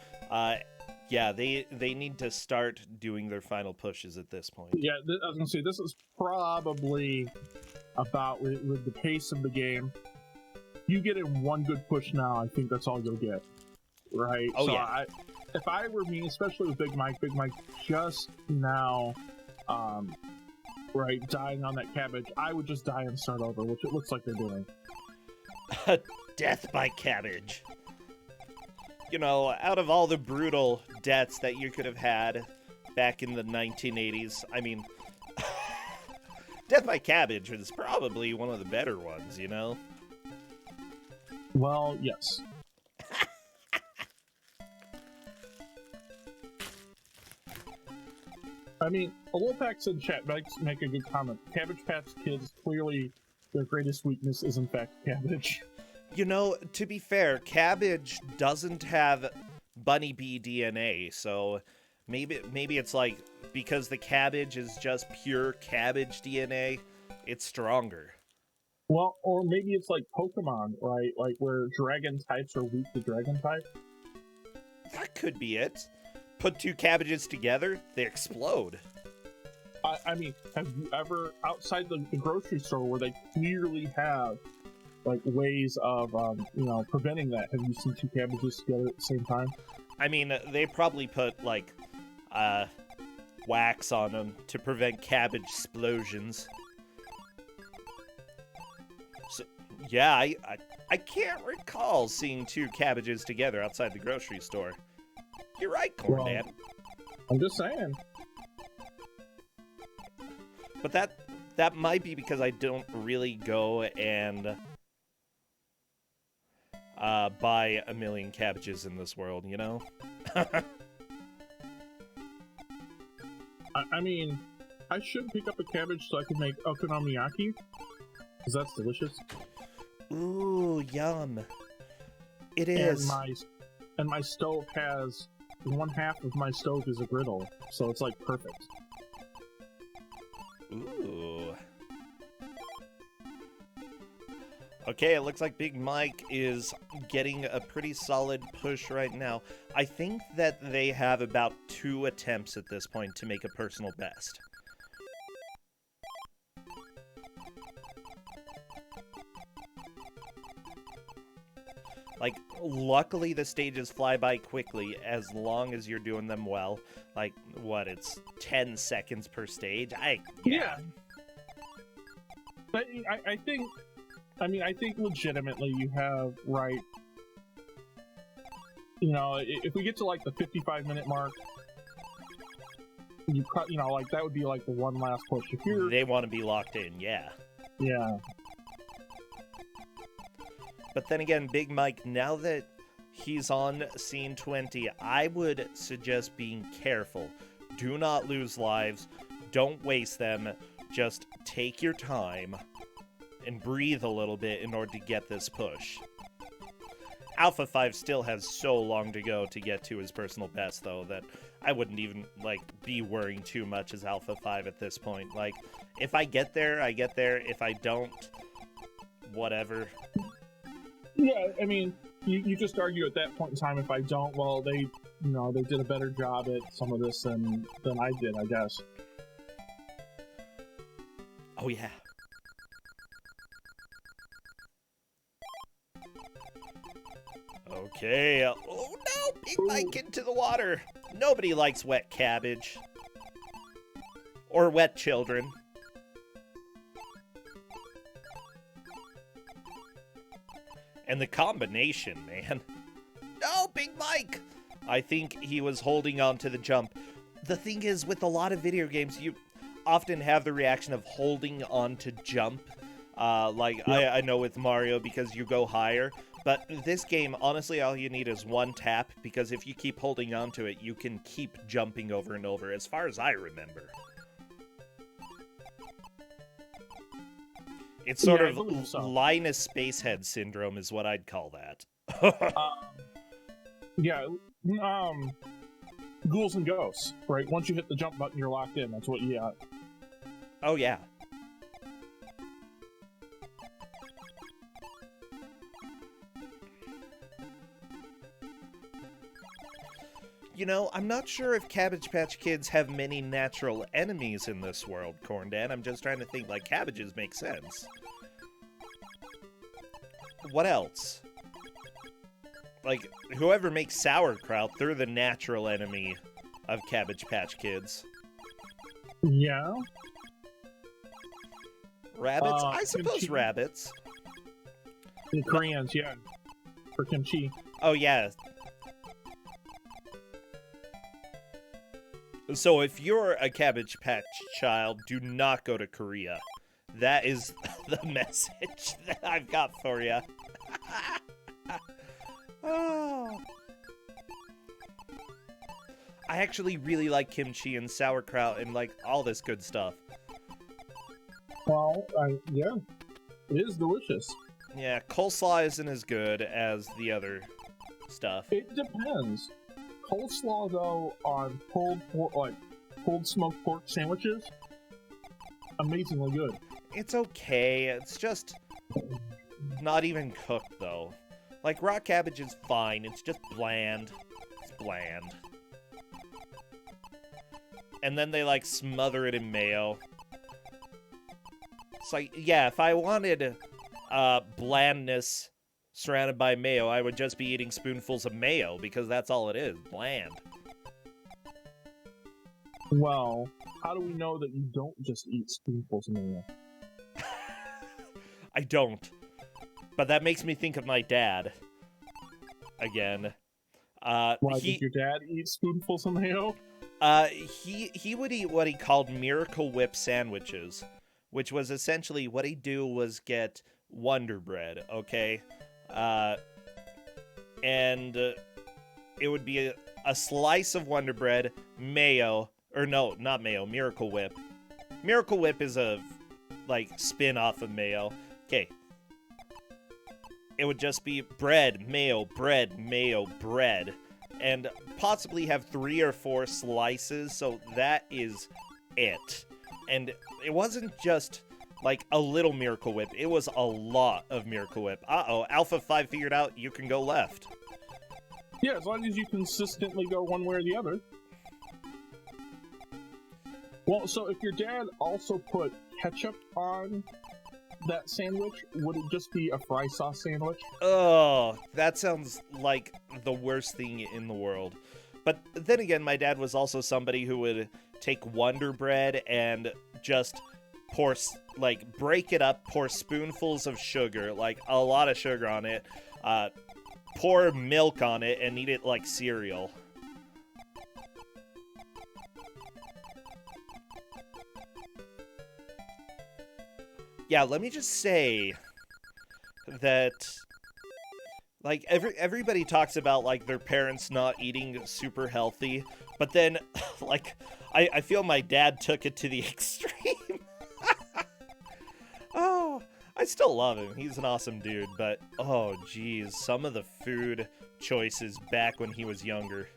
Yeah, they need to start doing their final pushes at this point. Yeah, I was going to say, this is probably about, with the pace of the game, you get in one good push now, I think that's all you'll get. Right? Oh, so yeah. If I were me, especially with Big Mike just now, dying on that cabbage, I would just die and start over, which it looks like they're doing. Death by Cabbage. You know, out of all the brutal deaths that you could have had back in the 1980s, I mean, Death by Cabbage was probably one of the better ones, you know? Well, yes. I mean, Wolfpack's in chat make a good comment. Cabbage Patch Kids, clearly their greatest weakness is in fact cabbage. You know, to be fair, Cabbage doesn't have Bunny Bee DNA, so maybe it's like, because the cabbage is just pure cabbage DNA, it's stronger. Well, or maybe it's like Pokemon, right? Like where dragon types are weak to dragon type. That could be it. Put two cabbages together, they explode. I mean, have you ever, outside the grocery store where they clearly have like ways of, preventing that, have you seen two cabbages together at the same time? I mean, they probably put, like, wax on them to prevent cabbage explosions. So, yeah, I can't recall seeing two cabbages together outside the grocery store. You're right, Corn-Dad. Well, I'm just saying. But that might be because I don't really go and buy a million cabbages in this world, you know? I mean, I should pick up a cabbage so I can make okonomiyaki, because that's delicious. Ooh, yum. It is. And my stove has, one half of my stove is a griddle, so it's like perfect. Ooh. Okay, it looks like Big Mike is getting a pretty solid push right now. I think that they have about 2 attempts at this point to make a personal best. Like, luckily the stages fly by quickly as long as you're doing them well. Like, what, it's 10 seconds per stage? Yeah. But I think legitimately you have, right, if we get to like the 55-minute mark, like that would be like the one last push. If they want to be locked in, yeah. Yeah. But then again, Big Mike, now that he's on scene 20, I would suggest being careful. Do not lose lives. Don't waste them. Just take your time and breathe a little bit in order to get this push. Alpha 5 still has so long to go to get to his personal best, though, that I wouldn't even, like, be worrying too much as Alpha 5 at this point. Like, if I get there, I get there. If I don't, whatever. Yeah, I mean, you just argue at that point in time, if I don't, well, they did a better job at some of this than I did, I guess. Oh, yeah. Okay, oh no, Big Mike into the water. Nobody likes wet cabbage. Or wet children. And the combination, man. No, Big Mike! I think he was holding on to the jump. The thing is, with a lot of video games, you often have the reaction of holding on to jump. Yep. I know with Mario, because you go higher. But this game, honestly, all you need is one tap, because if you keep holding on to it, you can keep jumping over and over, as far as I remember. It's sort of Linus Spacehead syndrome is what I'd call that. Yeah, Ghouls and Ghosts, right? Once you hit the jump button, you're locked in. That's what you got. Oh, yeah. You know, I'm not sure if Cabbage Patch Kids have many natural enemies in this world, Corn-Dad. I'm just trying to think, like, cabbages make sense. What else? Like, whoever makes sauerkraut, they're the natural enemy of Cabbage Patch Kids. Yeah. Rabbits? I suppose kimchi. Rabbits. The Koreans, yeah. For kimchi. Oh, yeah. So if you're a Cabbage Patch child, do not go to Korea. That is the message that I've got for you. Oh. I actually really like kimchi and sauerkraut and like all this good stuff. Well, yeah, it is delicious. Yeah, coleslaw isn't as good as the other stuff. It depends. Coleslaw, though, on pulled smoked pork sandwiches, amazingly good. It's okay. It's just not even cooked, though. Like, raw cabbage is fine. It's just bland. It's bland. And then they, like, smother it in mayo. It's like, yeah, if I wanted blandness surrounded by mayo, I would just be eating spoonfuls of mayo, because that's all it is, bland. Well, how do we know that you don't just eat spoonfuls of mayo? I don't. But that makes me think of my dad. Again. Why, did your dad eat spoonfuls of mayo? He would eat what he called Miracle Whip sandwiches, which was essentially what he'd do was get Wonder Bread, okay? And it would be a slice of Wonder Bread, mayo, or no, not mayo, Miracle Whip. Miracle Whip is a, like, spin-off of mayo. Okay. It would just be bread, mayo, bread, and possibly have 3 or 4 slices, so that is it. And it wasn't just, like, a little Miracle Whip, it was a lot of Miracle Whip. Uh-oh, Alpha 5 figured out you can go left. Yeah, as long as you consistently go one way or the other. Well, so if your dad also put ketchup on that sandwich, would it just be a fry sauce sandwich? Oh, that sounds like the worst thing in the world. But then again, my dad was also somebody who would take Wonder Bread and just pour, like, break it up, pour spoonfuls of sugar, like a lot of sugar on it, pour milk on it, and eat it like cereal. Yeah, let me just say that, like, everybody talks about, like, their parents not eating super healthy, but then, like, I feel my dad took it to the extreme. Oh, I still love him. He's an awesome dude, but, oh, geez, some of the food choices back when he was younger.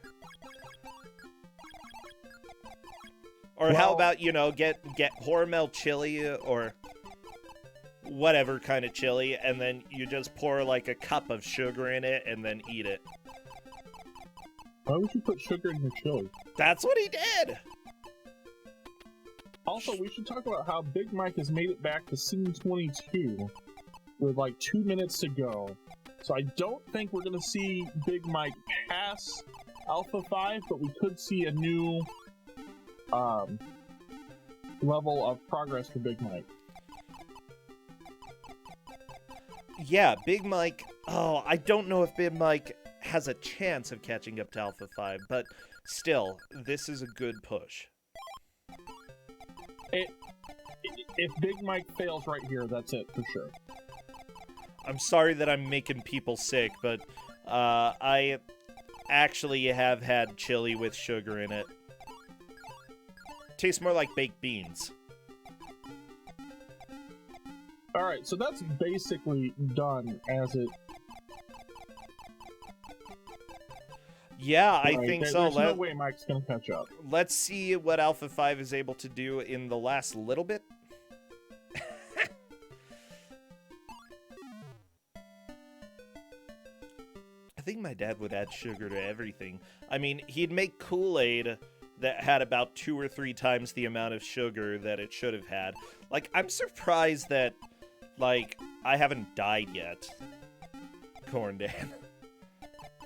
Or well, how about, you know, get Hormel chili or whatever kind of chili, and then you just pour like a cup of sugar in it and then eat it. Why would you put sugar in your chili? That's what he did! Also, we should talk about how Big Mike has made it back to scene 22 with like 2 minutes to go. So I don't think we're going to see Big Mike pass Alpha 5, but we could see a new level of progress for Big Mike. Yeah, Big Mike... Oh, I don't know if Big Mike has a chance of catching up to Alpha 5, but still, this is a good push. If Big Mike fails right here, that's it for sure. I'm sorry that I'm making people sick, but I actually have had chili with sugar in it. Tastes more like baked beans. Alright, so that's basically done as it... Yeah, I right, think so. There's no way Mike's gonna catch up. Let's see what Alpha 5 is able to do in the last little bit. I think my dad would add sugar to everything. I mean, he'd make Kool-Aid that had about 2 or 3 times the amount of sugar that it should have had. Like, I'm surprised that, like, I haven't died yet. Corndan.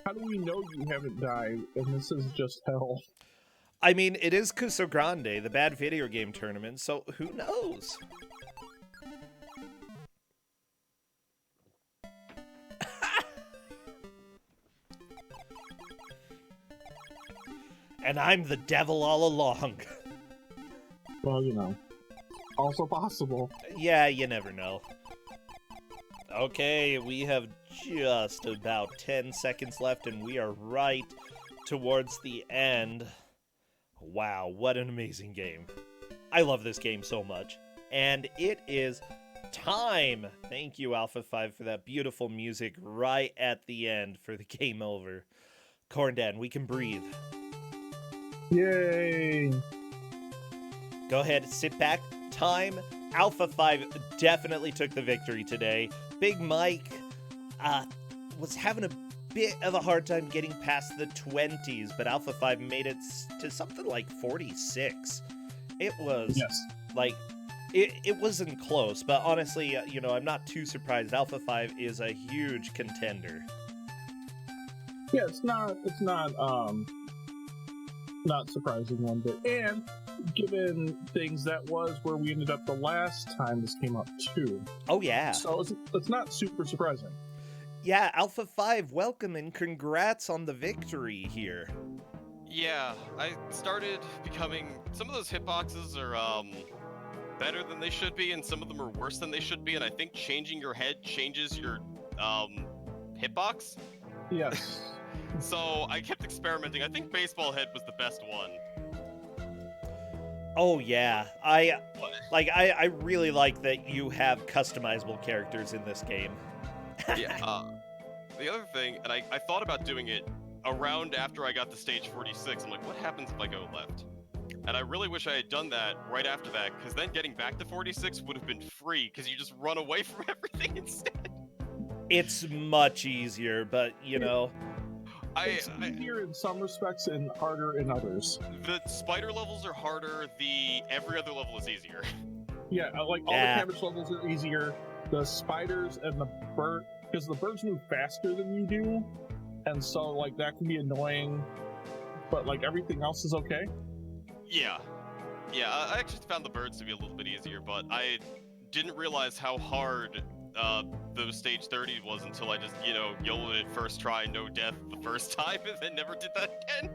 How do we know you haven't died and this is just hell? I mean, it is Kusogr4nde, the bad video game tournament, so who knows? And I'm the devil all along. Well, you know, also possible. Yeah, you never know. Okay, we have just about 10 seconds left, and we are right towards the end. Wow, what an amazing game. I love this game so much. And it is time! Thank you, Alpha 5, for that beautiful music right at the end for the game over. Corndan, we can breathe. Yay! Go ahead, sit back. Time. Alpha 5 definitely took the victory today. Big Mike was having a bit of a hard time getting past the 20s, but Alpha 5 made it to something like 46. It was, like, it wasn't close, but honestly, you know, I'm not too surprised. Alpha 5 is a huge contender. Yeah, it's not surprising one bit. And given things, that was where we ended up the last time this came up too. Oh yeah. So it's not super surprising. Yeah, Alpha 5, welcome and congrats on the victory here. Yeah, I started becoming... Some of those hitboxes are better than they should be, and some of them are worse than they should be, and I think changing your head changes your hitbox. Yes. So I kept experimenting. I think baseball head was the best one. Oh yeah, I really like that you have customizable characters in this game. Yeah. The other thing, and I thought about doing it around after I got to stage 46. I'm like, what happens if I go left? And I really wish I had done that right after that, because then getting back to 46 would have been free, because you just run away from everything instead. It's much easier, but you know. It's easier in some respects and harder in others. The spider levels are harder, every other level is easier. Yeah, like all the cabbage levels are easier. The spiders and the bird, because the birds move faster than you do, and so like that can be annoying, but like everything else is okay. Yeah, I actually found the birds to be a little bit easier, but I didn't realize how hard those stage 30 was until I just, you know, YOLO'd it first try, no death the first time, and then never did that again.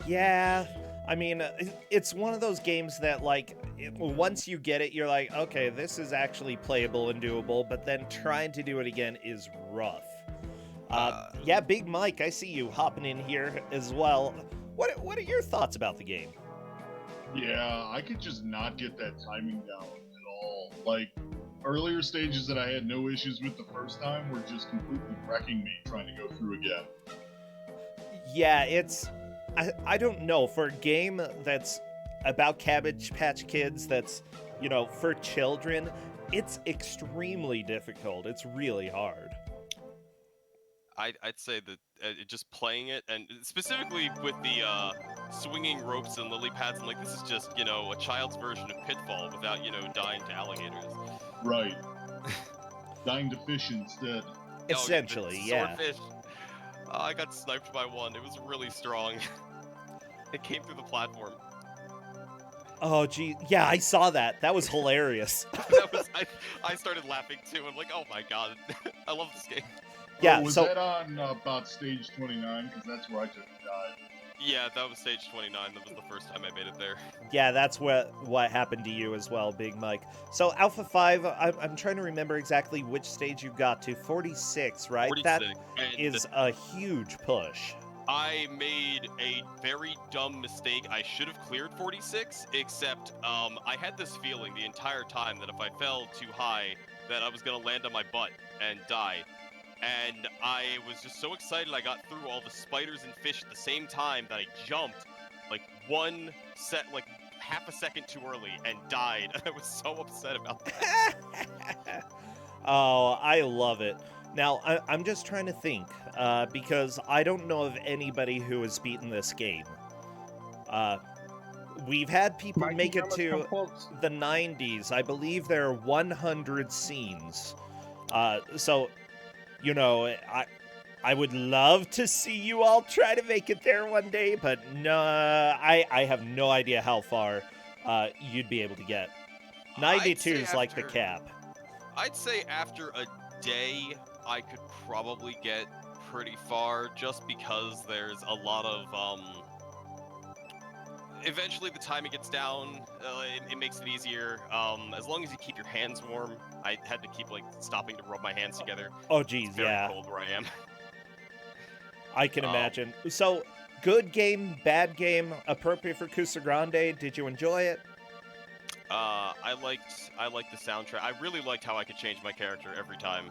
Yeah, I mean, it's one of those games that, like, once you get it, you're like, okay, this is actually playable and doable, but then trying to do it again is rough. Yeah, Big Mike, I see you hopping in here as well. What are your thoughts about the game? Yeah, I could just not get that timing down at all. Like, earlier stages that I had no issues with the first time were just completely wrecking me trying to go through again. Yeah, I don't know, for a game that's about Cabbage Patch Kids, that's, you know, for children, it's extremely difficult. It's really hard. I'd say that just playing it, and specifically with the swinging ropes and lily pads, and like, this is just, you know, a child's version of Pitfall without, you know, dying to alligators. Right. Dying to fish instead. Essentially, yeah. Swordfish. I got sniped by one. It was really strong. It came through the platform. Oh, gee. Yeah, I saw that. That was hilarious. I started laughing too. I'm like, oh my god. I love this game. Yeah, was that on about stage 29? Because that's where I took the dive. Yeah, that was stage 29. That was the first time I made it there. Yeah, that's what happened to you as well, Big Mike. So Alpha 5, I'm trying to remember exactly which stage you got to. 46, right? 46. That is a huge push. I made a very dumb mistake. I should have cleared 46, except I had this feeling the entire time that if I fell too high, that I was going to land on my butt and die. And I was just so excited I got through all the spiders and fish at the same time that I jumped like half a second too early and died. I was so upset about that. Oh, I love it. Now, I'm just trying to think, because I don't know of anybody who has beaten this game. We've had people make it to the 90s. I believe there are 100 scenes. So... You know, I would love to see you all try to make it there one day, but no, I have no idea how far you'd be able to get. 92 is like the cap. I'd say after a day, I could probably get pretty far, just because there's a lot of Eventually, the timing gets down. It makes it easier. As long as you keep your hands warm. I had to keep like stopping to rub my hands together. Oh, geez, It's very yeah. cold where I am. I can imagine. So, good game, bad game, appropriate for Kusogr4nde. Did you enjoy it? I liked the soundtrack. I really liked how I could change my character every time.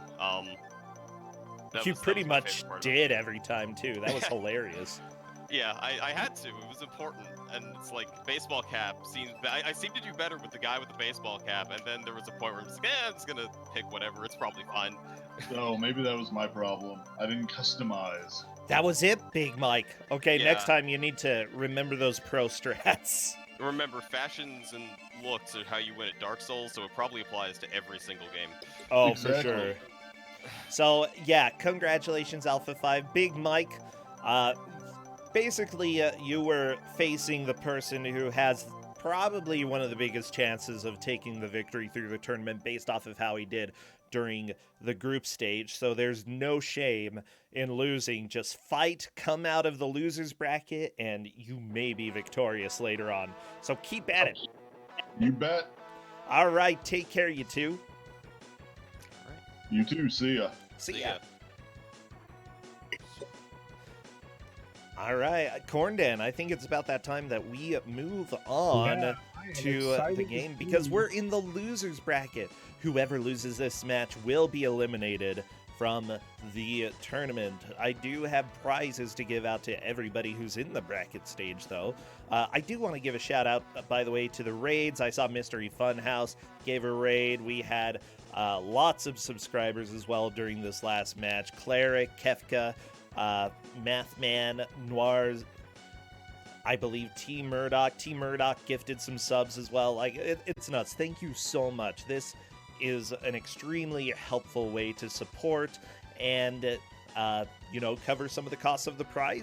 You pretty my much favorite part of it. did every time, too. That was hilarious. Yeah, I had to. It was important. And it's like, baseball cap seems... I seem to do better with the guy with the baseball cap, and then there was a point where I'm just like, I'm just gonna pick whatever. It's probably fine. So maybe that was my problem. I didn't customize. That was it, Big Mike. Okay, Yeah. next time you need to remember those pro strats. Remember, fashions and looks are how you win at Dark Souls, so it probably applies to every single game. Oh, Exactly. for sure. So, yeah, congratulations, Alpha 5. Big Mike, basically, you were facing the person who has probably one of the biggest chances of taking the victory through the tournament based off of how he did during the group stage. So there's no shame in losing. Just fight, come out of the loser's bracket, and you may be victorious later on. So keep at it. You bet. All right, take care, you two. You too. See ya. See ya. All right, Cornden, I think it's about that time that we move on Yeah, I am to excited the to game see. because we're in the loser's bracket. Whoever loses this match will be eliminated from the tournament. I do have prizes to give out to everybody who's in the bracket stage, though. I do want to give a shout out, by the way, to the raids. I saw Mystery Funhouse gave a raid. We had lots of subscribers as well during this last match. Cleric, Kefka, Mathman, Noirs, I believe T Murdoch. T Murdoch gifted some subs as well. Like, it's nuts. Thank you so much. This is an extremely helpful way to support and, cover some of the costs of the prizes.